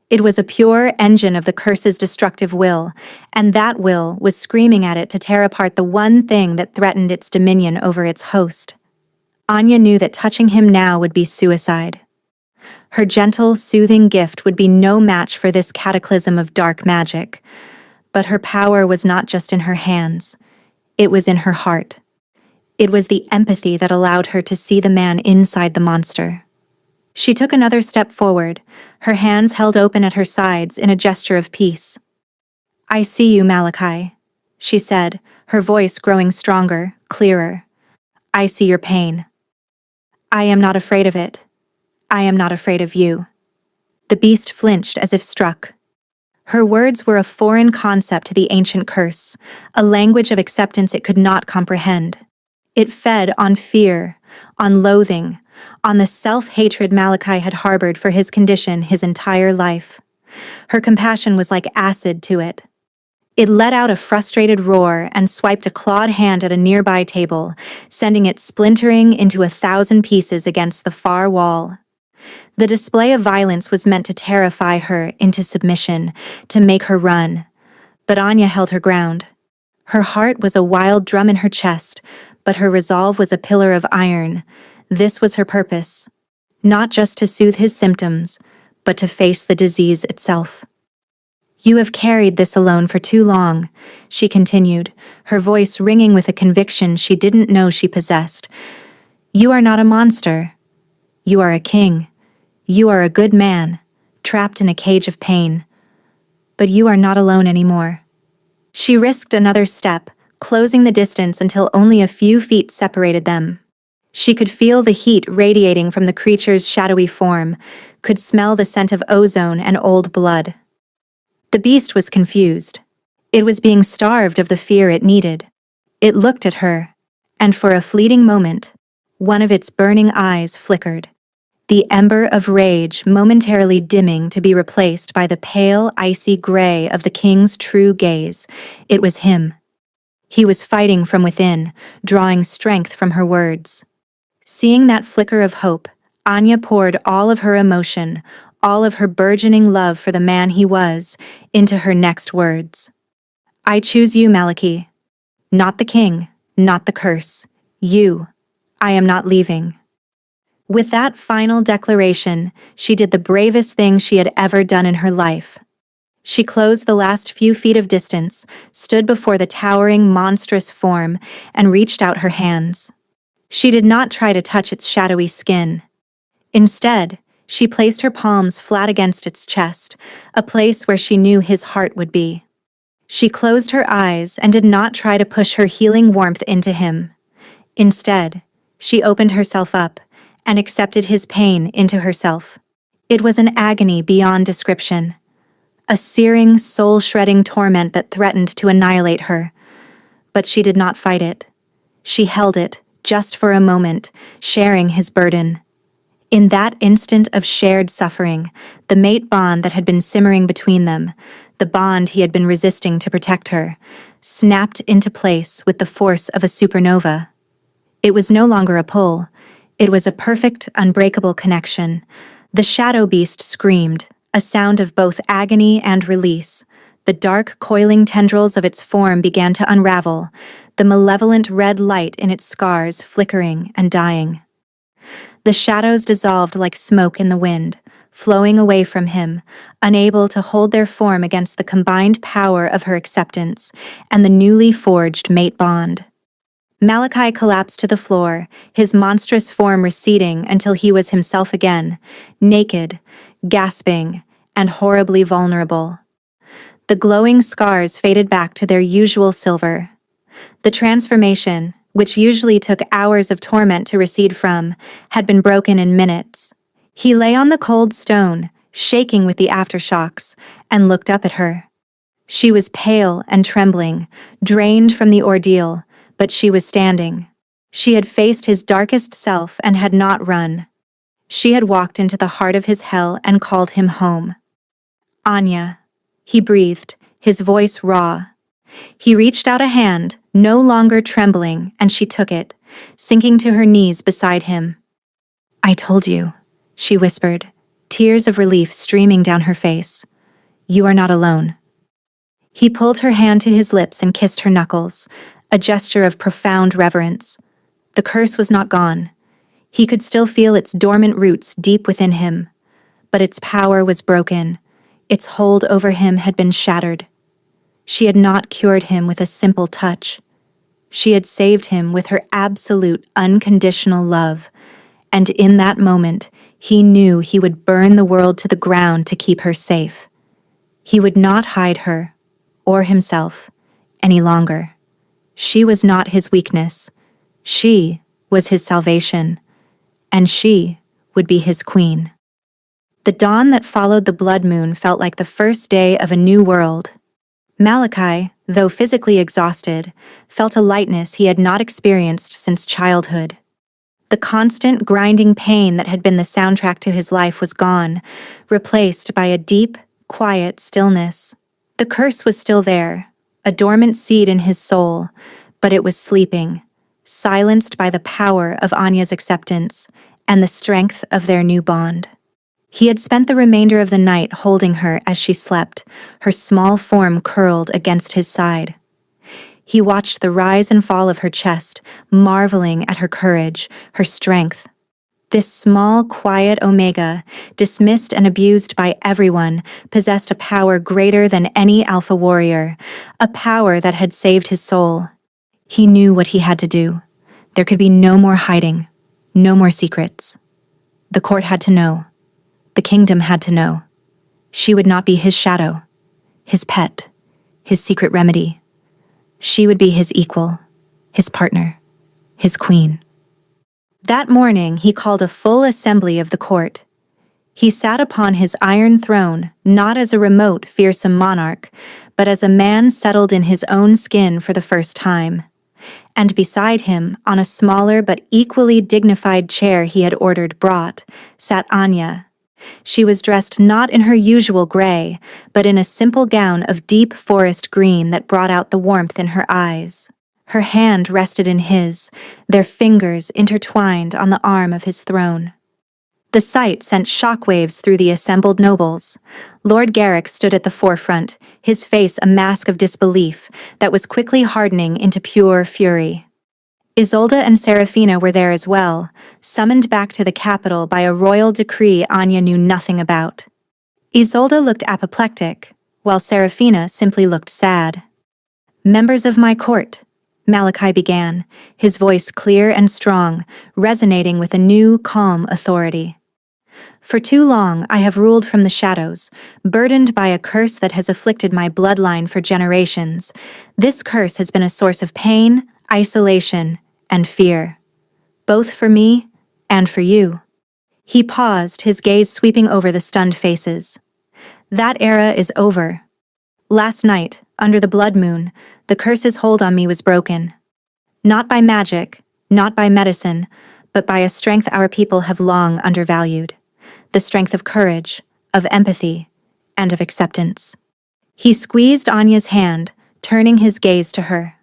It was a pure engine of the curse's destructive will, and that will was screaming at it to tear apart the one thing that threatened its dominion over its host. Anya knew that touching him now would be suicide. Her gentle, soothing gift would be no match for this cataclysm of dark magic. But her power was not just in her hands. It was in her heart. It was the empathy that allowed her to see the man inside the monster. She took another step forward, her hands held open at her sides in a gesture of peace. "I see you, Malachi," she said, her voice growing stronger, clearer. "I see your pain. I am not afraid of it. I am not afraid of you." The beast flinched as if struck. Her words were a foreign concept to the ancient curse, a language of acceptance it could not comprehend. It fed on fear, on loathing, on the self-hatred Malachi had harbored for his condition his entire life. Her compassion was like acid to it. It let out a frustrated roar and swiped a clawed hand at a nearby table, sending it splintering into 1,000 pieces against the far wall. The display of violence was meant to terrify her into submission, to make her run. But Anya held her ground. Her heart was a wild drum in her chest, but her resolve was a pillar of iron. This was her purpose. not just to soothe his symptoms, but to face the disease itself. "You have carried this alone for too long," she continued, her voice ringing with a conviction she didn't know she possessed. "You are not a monster. You are a king. You are a good man, trapped in a cage of pain. But you are not alone anymore." She risked another step, closing the distance until only a few feet separated them. She could feel the heat radiating from the creature's shadowy form, could smell the scent of ozone and old blood. The beast was confused. It was being starved of the fear it needed. It looked at her, and for a fleeting moment, one of its burning eyes flickered, the ember of rage momentarily dimming to be replaced by the pale, icy gray of the king's true gaze. It was him. He was fighting from within, drawing strength from her words. Seeing that flicker of hope, Anya poured all of her emotion, all of her burgeoning love for the man he was, into her next words. "I choose you, Maliki. Not the king, not the curse. You. I am not leaving." With that final declaration, she did the bravest thing she had ever done in her life. She closed the last few feet of distance, stood before the towering, monstrous form, and reached out her hands. She did not try to touch its shadowy skin. Instead, she placed her palms flat against its chest, a place where she knew his heart would be. She closed her eyes and did not try to push her healing warmth into him. Instead, she opened herself up and accepted his pain into herself. It was an agony beyond description, a searing, soul-shredding torment that threatened to annihilate her. But she did not fight it. She held it, just for a moment, sharing his burden. In that instant of shared suffering, the mate bond that had been simmering between them, the bond he had been resisting to protect her, snapped into place with the force of a supernova. It was no longer a pull. It was a perfect, unbreakable connection. The shadow beast screamed, a sound of both agony and release. The dark, coiling tendrils of its form began to unravel, the malevolent red light in its scars flickering and dying. The shadows dissolved like smoke in the wind, flowing away from him, unable to hold their form against the combined power of her acceptance and the newly forged mate bond. Malachi collapsed to the floor, his monstrous form receding until he was himself again, naked, gasping, and horribly vulnerable. The glowing scars faded back to their usual silver. The transformation, which usually took hours of torment to recede from, had been broken in minutes. He lay on the cold stone, shaking with the aftershocks, and looked up at her. She was pale and trembling, drained from the ordeal, but she was standing. She had faced his darkest self and had not run. She had walked into the heart of his hell and called him home. "Anya," he breathed, his voice raw. He reached out a hand, no longer trembling, and she took it, sinking to her knees beside him. "I told you," she whispered, tears of relief streaming down her face. "You are not alone." He pulled her hand to his lips and kissed her knuckles, a gesture of profound reverence. The curse was not gone. He could still feel its dormant roots deep within him, but its power was broken. Its hold over him had been shattered. She had not cured him with a simple touch. She had saved him with her absolute, unconditional love, and in that moment, he knew he would burn the world to the ground to keep her safe. He would not hide her, or himself, any longer. She was not his weakness. She was his salvation, and she would be his queen. The dawn that followed the blood moon felt like the first day of a new world. Malachi, though physically exhausted, felt a lightness he had not experienced since childhood. The constant grinding pain that had been the soundtrack to his life was gone, replaced by a deep, quiet stillness. The curse was still there, a dormant seed in his soul, but it was sleeping, silenced by the power of Anya's acceptance and the strength of their new bond. He had spent the remainder of the night holding her as she slept, her small form curled against his side. He watched the rise and fall of her chest, marveling at her courage, her strength. This small, quiet Omega, dismissed and abused by everyone, possessed a power greater than any alpha warrior, a power that had saved his soul. He knew what he had to do. There could be no more hiding, no more secrets. The court had to know. The kingdom had to know. She would not be his shadow, his pet, his secret remedy. She would be his equal, his partner, his queen. That morning he called a full assembly of the court. He sat upon his iron throne, not as a remote, fearsome monarch, but as a man settled in his own skin for the first time. And beside him, on a smaller but equally dignified chair he had ordered brought, sat Anya. She was dressed not in her usual gray, but in a simple gown of deep forest green that brought out the warmth in her eyes. Her hand rested in his, their fingers intertwined on the arm of his throne. The sight sent shockwaves through the assembled nobles. Lord Garrick stood at the forefront, his face a mask of disbelief that was quickly hardening into pure fury. Isolde and Serafina were there as well, summoned back to the capital by a royal decree Anya knew nothing about. Isolde looked apoplectic, while Serafina simply looked sad. "Members of my court," Malachi began, his voice clear and strong, resonating with a new, calm authority. "For too long I have ruled from the shadows, burdened by a curse that has afflicted my bloodline for generations. This curse has been a source of pain, isolation, and fear, both for me and for you." He paused, his gaze sweeping over the stunned faces. "That era is over. Last night, under the blood moon, the curse's hold on me was broken. Not by magic, not by medicine, but by a strength our people have long undervalued. The strength of courage, of empathy, and of acceptance." He squeezed Anya's hand, turning his gaze to her.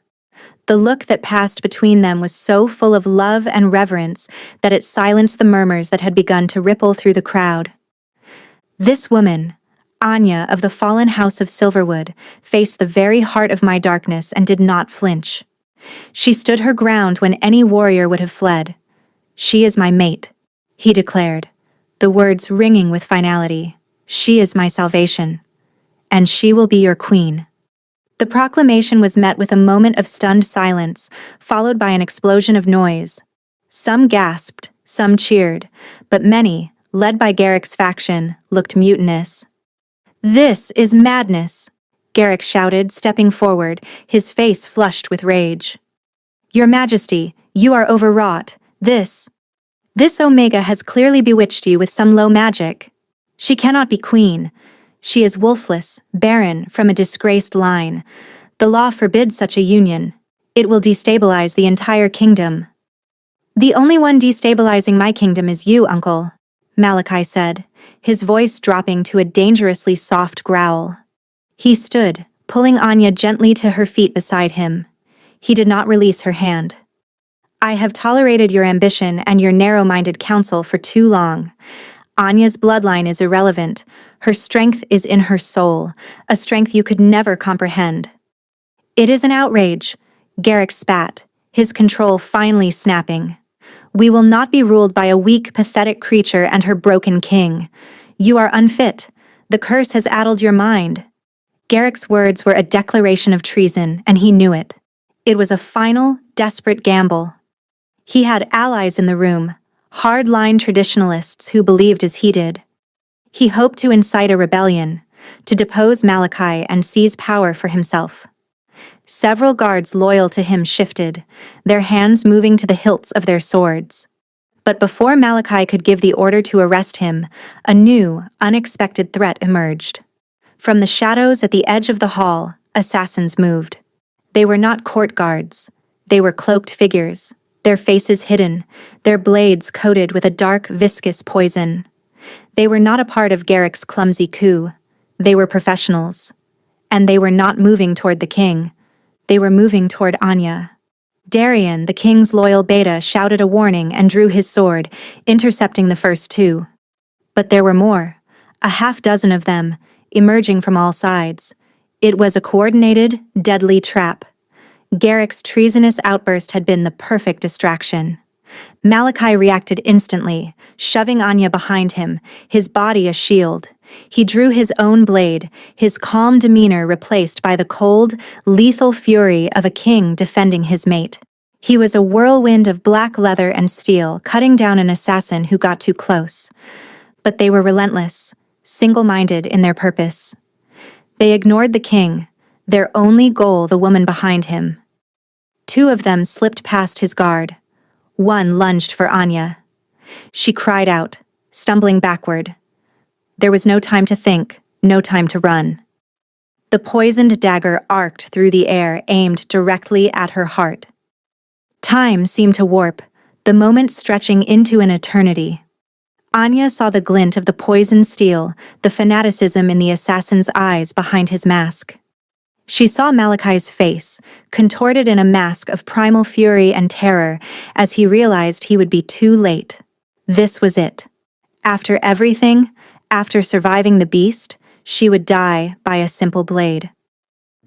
The look that passed between them was so full of love and reverence that it silenced the murmurs that had begun to ripple through the crowd. This woman, Anya of the fallen house of Silverwood, faced the very heart of my darkness and did not flinch. She stood her ground when any warrior would have fled. "She is my mate," he declared, the words ringing with finality. "She is my salvation. And she will be your queen." The proclamation was met with a moment of stunned silence, followed by an explosion of noise. Some gasped, some cheered, but many, led by Garrick's faction, looked mutinous. "This is madness," Garrick shouted, stepping forward, his face flushed with rage. "Your Majesty, you are overwrought. This Omega has clearly bewitched you with some low magic. She cannot be queen. She is wolfless, barren, from a disgraced line. The law forbids such a union. It will destabilize the entire kingdom." "The only one destabilizing my kingdom is you, Uncle," Malachi said, his voice dropping to a dangerously soft growl. He stood, pulling Anya gently to her feet beside him. He did not release her hand. "I have tolerated your ambition and your narrow-minded counsel for too long. Anya's bloodline is irrelevant. Her strength is in her soul, a strength you could never comprehend." "It is an outrage," Garrick spat, his control finally snapping. "We will not be ruled by a weak, pathetic creature and her broken king. You are unfit. The curse has addled your mind." Garrick's words were a declaration of treason, and he knew it. It was a final, desperate gamble. He had allies in the room, hard-line traditionalists who believed as he did. He hoped to incite a rebellion, to depose Malachi and seize power for himself. Several guards loyal to him shifted, their hands moving to the hilts of their swords. But before Malachi could give the order to arrest him, a new, unexpected threat emerged. From the shadows at the edge of the hall, assassins moved. They were not court guards. They were cloaked figures, their faces hidden, their blades coated with a dark, viscous poison. They were not a part of Garrick's clumsy coup. They were professionals. And they were not moving toward the king. They were moving toward Anya. Darian, the king's loyal beta, shouted a warning and drew his sword, intercepting the first two. But there were more, a half-dozen of them, emerging from all sides. It was a coordinated, deadly trap. Garrick's treasonous outburst had been the perfect distraction. Malachi reacted instantly, shoving Anya behind him, his body a shield. He drew his own blade, his calm demeanor replaced by the cold, lethal fury of a king defending his mate. He was a whirlwind of black leather and steel, cutting down an assassin who got too close. But they were relentless, single-minded in their purpose. They ignored the king, their only goal the woman behind him. Two of them slipped past his guard. One lunged for Anya. She cried out, stumbling backward. There was no time to think, no time to run. The poisoned dagger arced through the air, aimed directly at her heart. Time seemed to warp, the moment stretching into an eternity. Anya saw the glint of the poisoned steel, the fanaticism in the assassin's eyes behind his mask. She saw Malachi's face, contorted in a mask of primal fury and terror, as he realized he would be too late. This was it. After everything, after surviving the beast, she would die by a simple blade.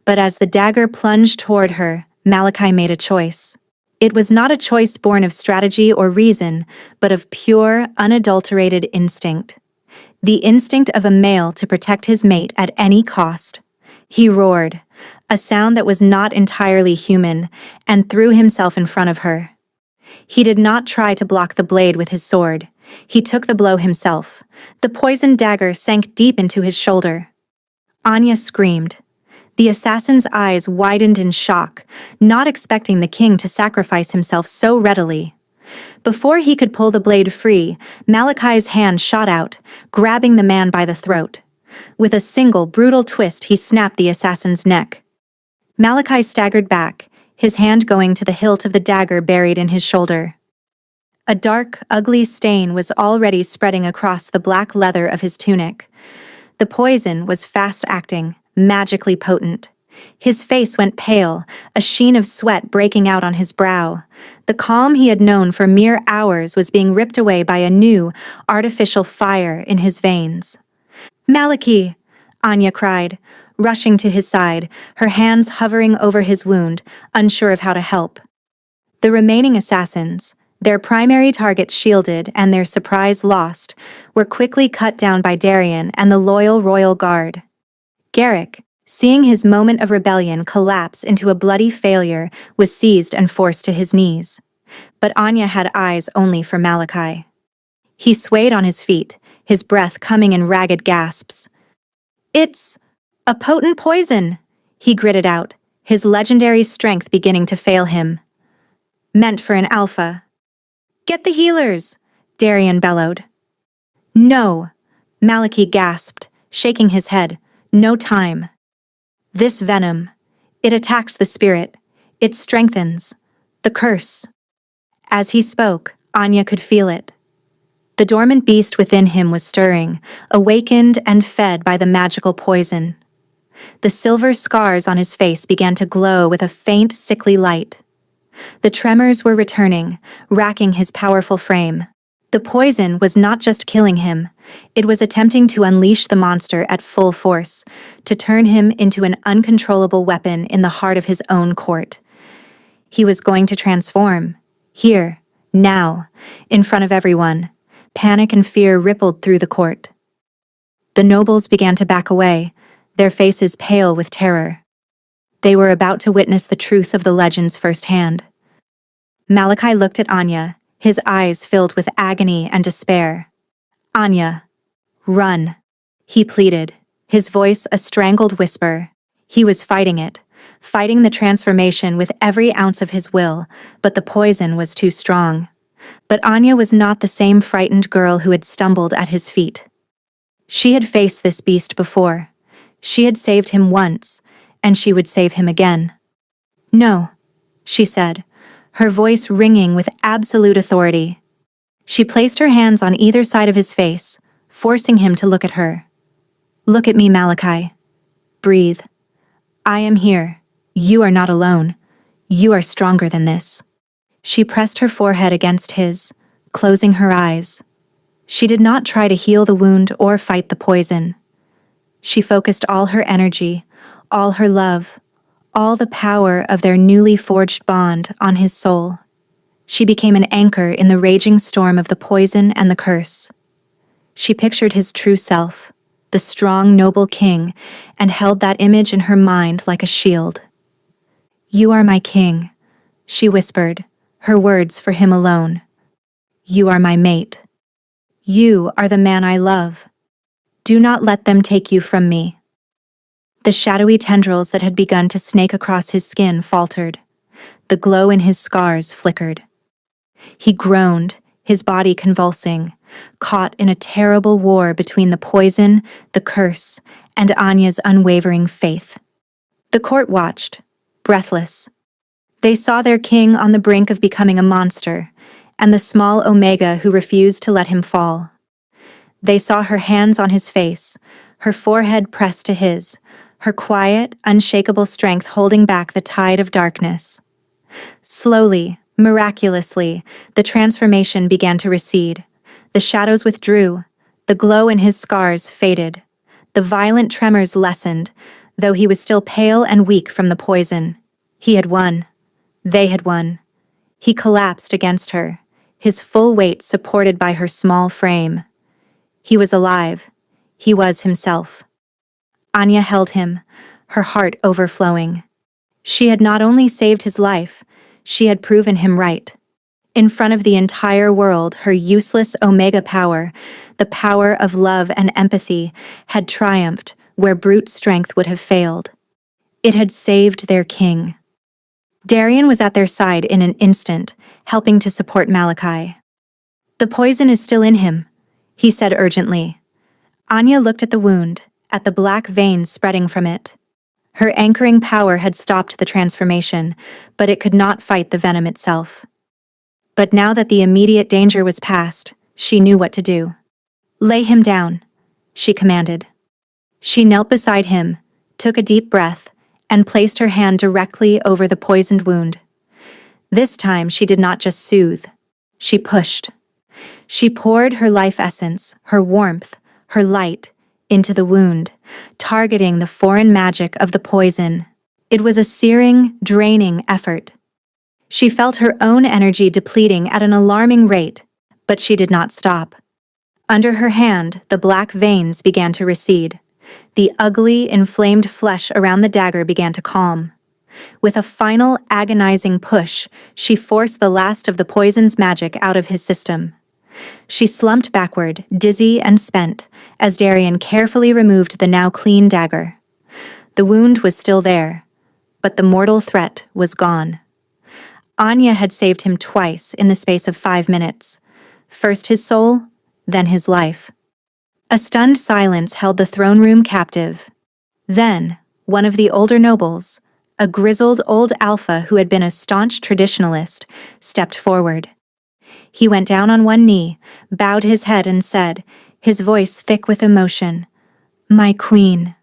But as the dagger plunged toward her, Malachi made a choice. It was not a choice born of strategy or reason, but of pure, unadulterated instinct. The instinct of a male to protect his mate at any cost. He roared, a sound that was not entirely human, and threw himself in front of her. He did not try to block the blade with his sword. He took the blow himself. The poisoned dagger sank deep into his shoulder. Anya screamed. The assassin's eyes widened in shock, not expecting the king to sacrifice himself so readily. Before he could pull the blade free, Malachi's hand shot out, grabbing the man by the throat. With a single brutal twist, he snapped the assassin's neck. Malachi staggered back, his hand going to the hilt of the dagger buried in his shoulder. A dark, ugly stain was already spreading across the black leather of his tunic. The poison was fast-acting, magically potent. His face went pale, a sheen of sweat breaking out on his brow. The calm he had known for mere hours was being ripped away by a new, artificial fire in his veins. "Malachi!" Anya cried, rushing to his side, her hands hovering over his wound, unsure of how to help. The remaining assassins, their primary target shielded and their surprise lost, were quickly cut down by Darian and the loyal royal guard. Garrick, seeing his moment of rebellion collapse into a bloody failure, was seized and forced to his knees. But Anya had eyes only for Malachi. He swayed on his feet, his breath coming in ragged gasps. "It's a potent poison," he gritted out, his legendary strength beginning to fail him. "Meant for an alpha." "Get the healers!" Darian bellowed. "No," Malachi gasped, shaking his head. "No time. This venom, it attacks the spirit. It strengthens. The curse." As he spoke, Anya could feel it. The dormant beast within him was stirring, awakened and fed by the magical poison. The silver scars on his face began to glow with a faint, sickly light. The tremors were returning, racking his powerful frame. The poison was not just killing him, it was attempting to unleash the monster at full force, to turn him into an uncontrollable weapon in the heart of his own court. He was going to transform. Here, now, in front of everyone. Panic and fear rippled through the court. The nobles began to back away, their faces pale with terror. They were about to witness the truth of the legends firsthand. Malachi looked at Anya, his eyes filled with agony and despair. "Anya, run," he pleaded, his voice a strangled whisper. He was fighting it, fighting the transformation with every ounce of his will, but the poison was too strong. But Anya was not the same frightened girl who had stumbled at his feet. She had faced this beast before. She had saved him once, and she would save him again. "No," she said, her voice ringing with absolute authority. She placed her hands on either side of his face, forcing him to look at her. "Look at me, Malachi. Breathe. I am here. You are not alone. You are stronger than this." She pressed her forehead against his, closing her eyes. She did not try to heal the wound or fight the poison. She focused all her energy, all her love, all the power of their newly forged bond on his soul. She became an anchor in the raging storm of the poison and the curse. She pictured his true self, the strong, noble king, and held that image in her mind like a shield. "You are my king," she whispered, her words for him alone. "You are my mate. You are the man I love. Do not let them take you from me." The shadowy tendrils that had begun to snake across his skin faltered. The glow in his scars flickered. He groaned, his body convulsing, caught in a terrible war between the poison, the curse, and Anya's unwavering faith. The court watched, breathless. They saw their king on the brink of becoming a monster, and the small Omega who refused to let him fall. They saw her hands on his face, her forehead pressed to his, her quiet, unshakable strength holding back the tide of darkness. Slowly, miraculously, the transformation began to recede. The shadows withdrew, the glow in his scars faded. The violent tremors lessened, though he was still pale and weak from the poison. He had won. They had won. He collapsed against her, his full weight supported by her small frame. He was alive. He was himself. Anya held him, her heart overflowing. She had not only saved his life, she had proven him right. In front of the entire world, her useless Omega power, the power of love and empathy, had triumphed where brute strength would have failed. It had saved their king. Darian was at their side in an instant, helping to support Malachi. "The poison is still in him," he said urgently. Anya looked at the wound, at the black veins spreading from it. Her anchoring power had stopped the transformation, but it could not fight the venom itself. But now that the immediate danger was past, she knew what to do. "Lay him down," she commanded. She knelt beside him, took a deep breath, and placed her hand directly over the poisoned wound. This time she did not just soothe, she pushed. She poured her life essence, her warmth, her light, into the wound, targeting the foreign magic of the poison. It was a searing, draining effort. She felt her own energy depleting at an alarming rate, but she did not stop. Under her hand, the black veins began to recede. The ugly, inflamed flesh around the dagger began to calm. With a final, agonizing push, she forced the last of the poison's magic out of his system. She slumped backward, dizzy and spent, as Darian carefully removed the now clean dagger. The wound was still there, but the mortal threat was gone. Anya had saved him twice in the space of 5 minutes. First his soul, then his life. A stunned silence held the throne room captive. Then, one of the older nobles, a grizzled old alpha who had been a staunch traditionalist, stepped forward. He went down on one knee, bowed his head and said, his voice thick with emotion, "My queen."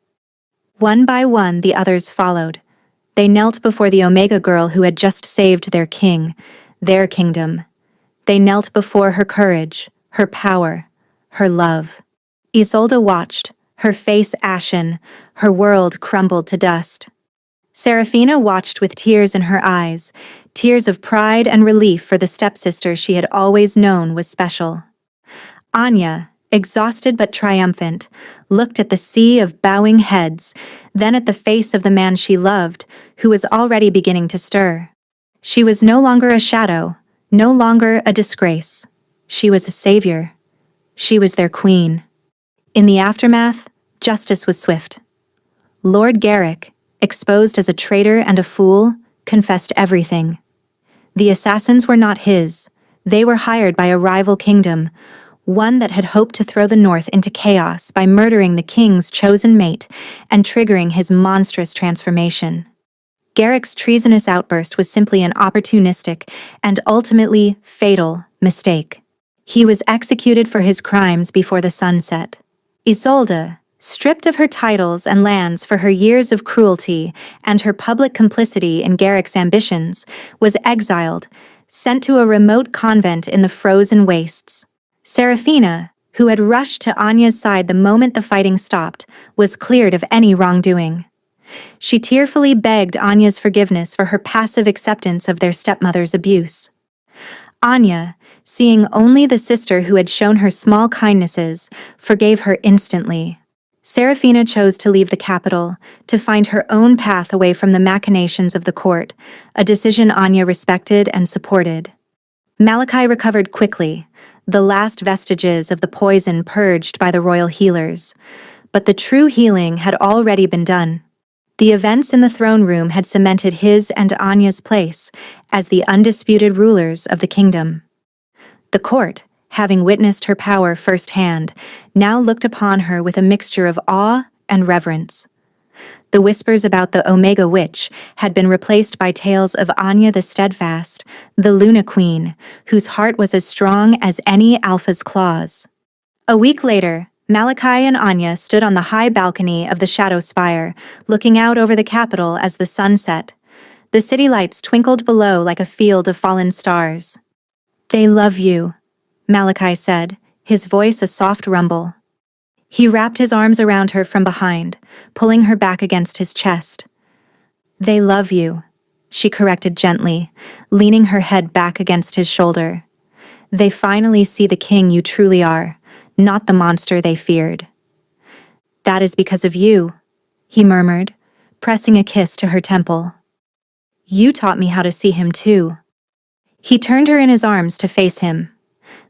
One by one the others followed. They knelt before the Omega girl who had just saved their king, their kingdom. They knelt before her courage, her power, her love. Isolde watched, her face ashen, her world crumbled to dust. Serafina watched with tears in her eyes, tears of pride and relief for the stepsister she had always known was special. Anya, exhausted but triumphant, looked at the sea of bowing heads, then at the face of the man she loved, who was already beginning to stir. She was no longer a shadow, no longer a disgrace. She was a savior. She was their queen. In the aftermath, justice was swift. Lord Garrick, exposed as a traitor and a fool, confessed everything. The assassins were not his. They were hired by a rival kingdom, one that had hoped to throw the North into chaos by murdering the king's chosen mate and triggering his monstrous transformation. Garrick's treasonous outburst was simply an opportunistic and ultimately fatal mistake. He was executed for his crimes before the sun set. Isolde, stripped of her titles and lands for her years of cruelty and her public complicity in Garrick's ambitions, was exiled, sent to a remote convent in the frozen wastes. Serafina, who had rushed to Anya's side the moment the fighting stopped, was cleared of any wrongdoing. She tearfully begged Anya's forgiveness for her passive acceptance of their stepmother's abuse. Anya, seeing only the sister who had shown her small kindnesses, forgave her instantly. Serafina chose to leave the capital, to find her own path away from the machinations of the court, a decision Anya respected and supported. Malachi recovered quickly, the last vestiges of the poison purged by the royal healers. But the true healing had already been done. The events in the throne room had cemented his and Anya's place as the undisputed rulers of the kingdom. The court, having witnessed her power firsthand, now looked upon her with a mixture of awe and reverence. The whispers about the Omega Witch had been replaced by tales of Anya the Steadfast, the Luna Queen, whose heart was as strong as any Alpha's claws. A week later, Malachi and Anya stood on the high balcony of the Shadow Spire, looking out over the capital as the sun set. The city lights twinkled below like a field of fallen stars. "They love you," Malachi said, his voice a soft rumble. He wrapped his arms around her from behind, pulling her back against his chest. "They love you," she corrected gently, leaning her head back against his shoulder. "They finally see the king you truly are, not the monster they feared." "That is because of you," he murmured, pressing a kiss to her temple. "You taught me how to see him too." He turned her in his arms to face him.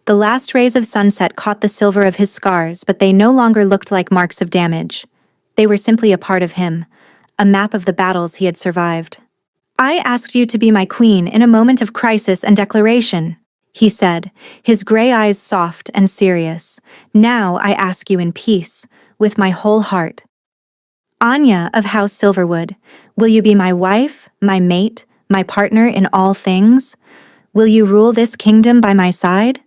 The last rays of sunset caught the silver of his scars, but they no longer looked like marks of damage. They were simply a part of him, a map of the battles he had survived. "I asked you to be my queen in a moment of crisis and declaration," he said, his gray eyes soft and serious. "Now I ask you in peace, with my whole heart. Anya of House Silverwood, will you be my wife, my mate, my partner in all things? Will you rule this kingdom by my side?"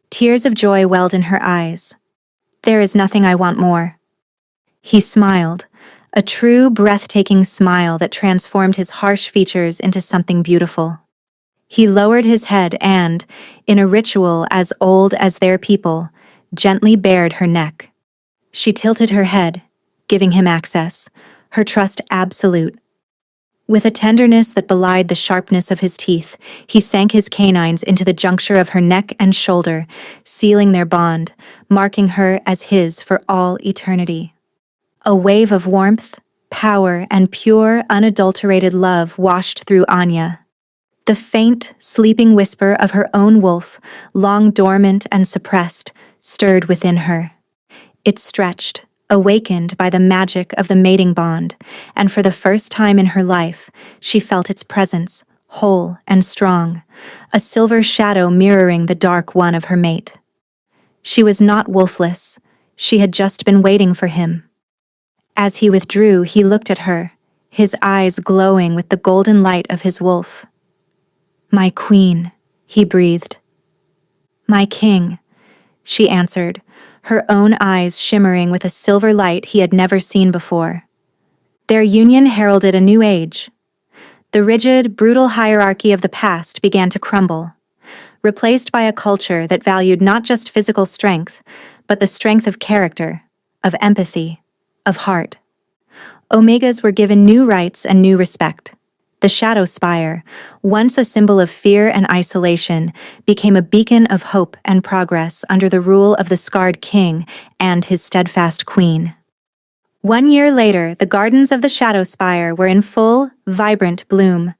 Tears of joy welled in her eyes. "There is nothing I want more." He smiled, a true, breathtaking smile that transformed his harsh features into something beautiful. He lowered his head and, in a ritual as old as their people, gently bared her neck. She tilted her head, giving him access, her trust absolute. With a tenderness that belied the sharpness of his teeth, he sank his canines into the juncture of her neck and shoulder, sealing their bond, marking her as his for all eternity. A wave of warmth, power, and pure, unadulterated love washed through Anya. The faint, sleeping whisper of her own wolf, long dormant and suppressed, stirred within her. It stretched, awakened by the magic of the mating bond, and for the first time in her life, she felt its presence, whole and strong, a silver shadow mirroring the dark one of her mate. She was not wolfless, she had just been waiting for him. As he withdrew, he looked at her, his eyes glowing with the golden light of his wolf. "My queen," he breathed. "My king," she answered, her own eyes shimmering with a silver light he had never seen before. Their union heralded a new age. The rigid, brutal hierarchy of the past began to crumble, replaced by a culture that valued not just physical strength, but the strength of character, of empathy, of heart. Omegas were given new rights and new respect. The Shadow Spire, once a symbol of fear and isolation, became a beacon of hope and progress under the rule of the scarred king and his steadfast queen. 1 year later, the gardens of the Shadow Spire were in full, vibrant bloom.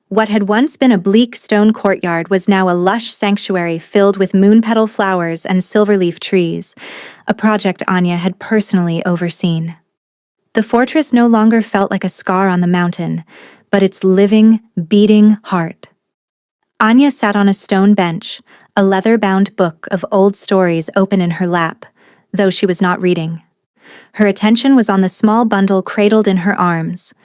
What had once been a bleak stone courtyard was now a lush sanctuary filled with moon-petal flowers and silverleaf trees, a project Anya had personally overseen. The fortress no longer felt like a scar on the mountain, but its living, beating heart. Anya sat on a stone bench, a leather-bound book of old stories open in her lap, though she was not reading. Her attention was on the small bundle cradled in her arms.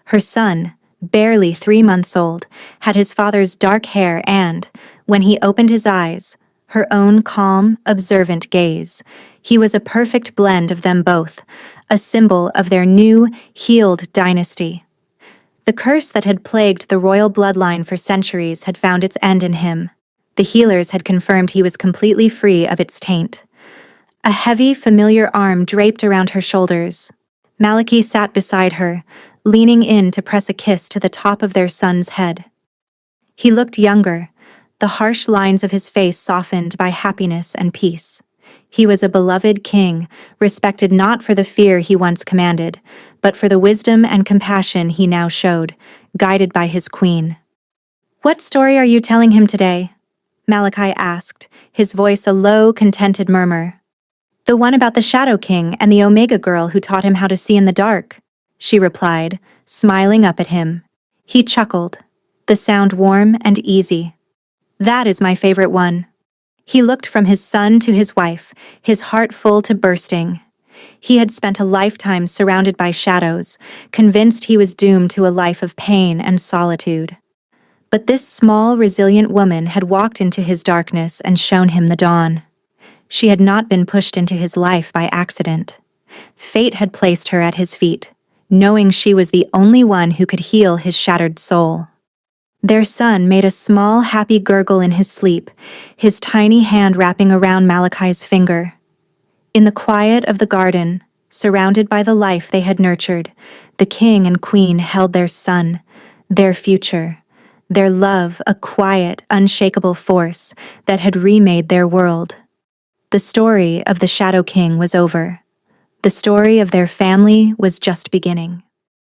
Her son, barely 3 months old, had his father's dark hair and, when he opened his eyes, her own calm, observant gaze. He was a perfect blend of them both, a symbol of their new, healed dynasty. The curse that had plagued the royal bloodline for centuries had found its end in him. The healers had confirmed he was completely free of its taint. A heavy, familiar arm draped around her shoulders. Malachi sat beside her, leaning in to press a kiss to the top of their son's head. He looked younger, the harsh lines of his face softened by happiness and peace. He was a beloved king, respected not for the fear he once commanded, but for the wisdom and compassion he now showed, guided by his queen. "What story are you telling him today?" Malachi asked, his voice a low, contented murmur. "The one about the Shadow King and the Omega girl who taught him how to see in the dark," she replied, smiling up at him. He chuckled, the sound warm and easy. "That is my favorite one." He looked from his son to his wife, his heart full to bursting. He had spent a lifetime surrounded by shadows, convinced he was doomed to a life of pain and solitude. But this small, resilient woman had walked into his darkness and shown him the dawn. She had not been pushed into his life by accident. Fate had placed her at his feet, knowing she was the only one who could heal his shattered soul. Their son made a small, happy gurgle in his sleep, his tiny hand wrapping around Malachi's finger. In the quiet of the garden, surrounded by the life they had nurtured, the king and queen held their son, their future, their love, a quiet, unshakable force that had remade their world. The story of the Shadow King was over. The story of their family was just beginning.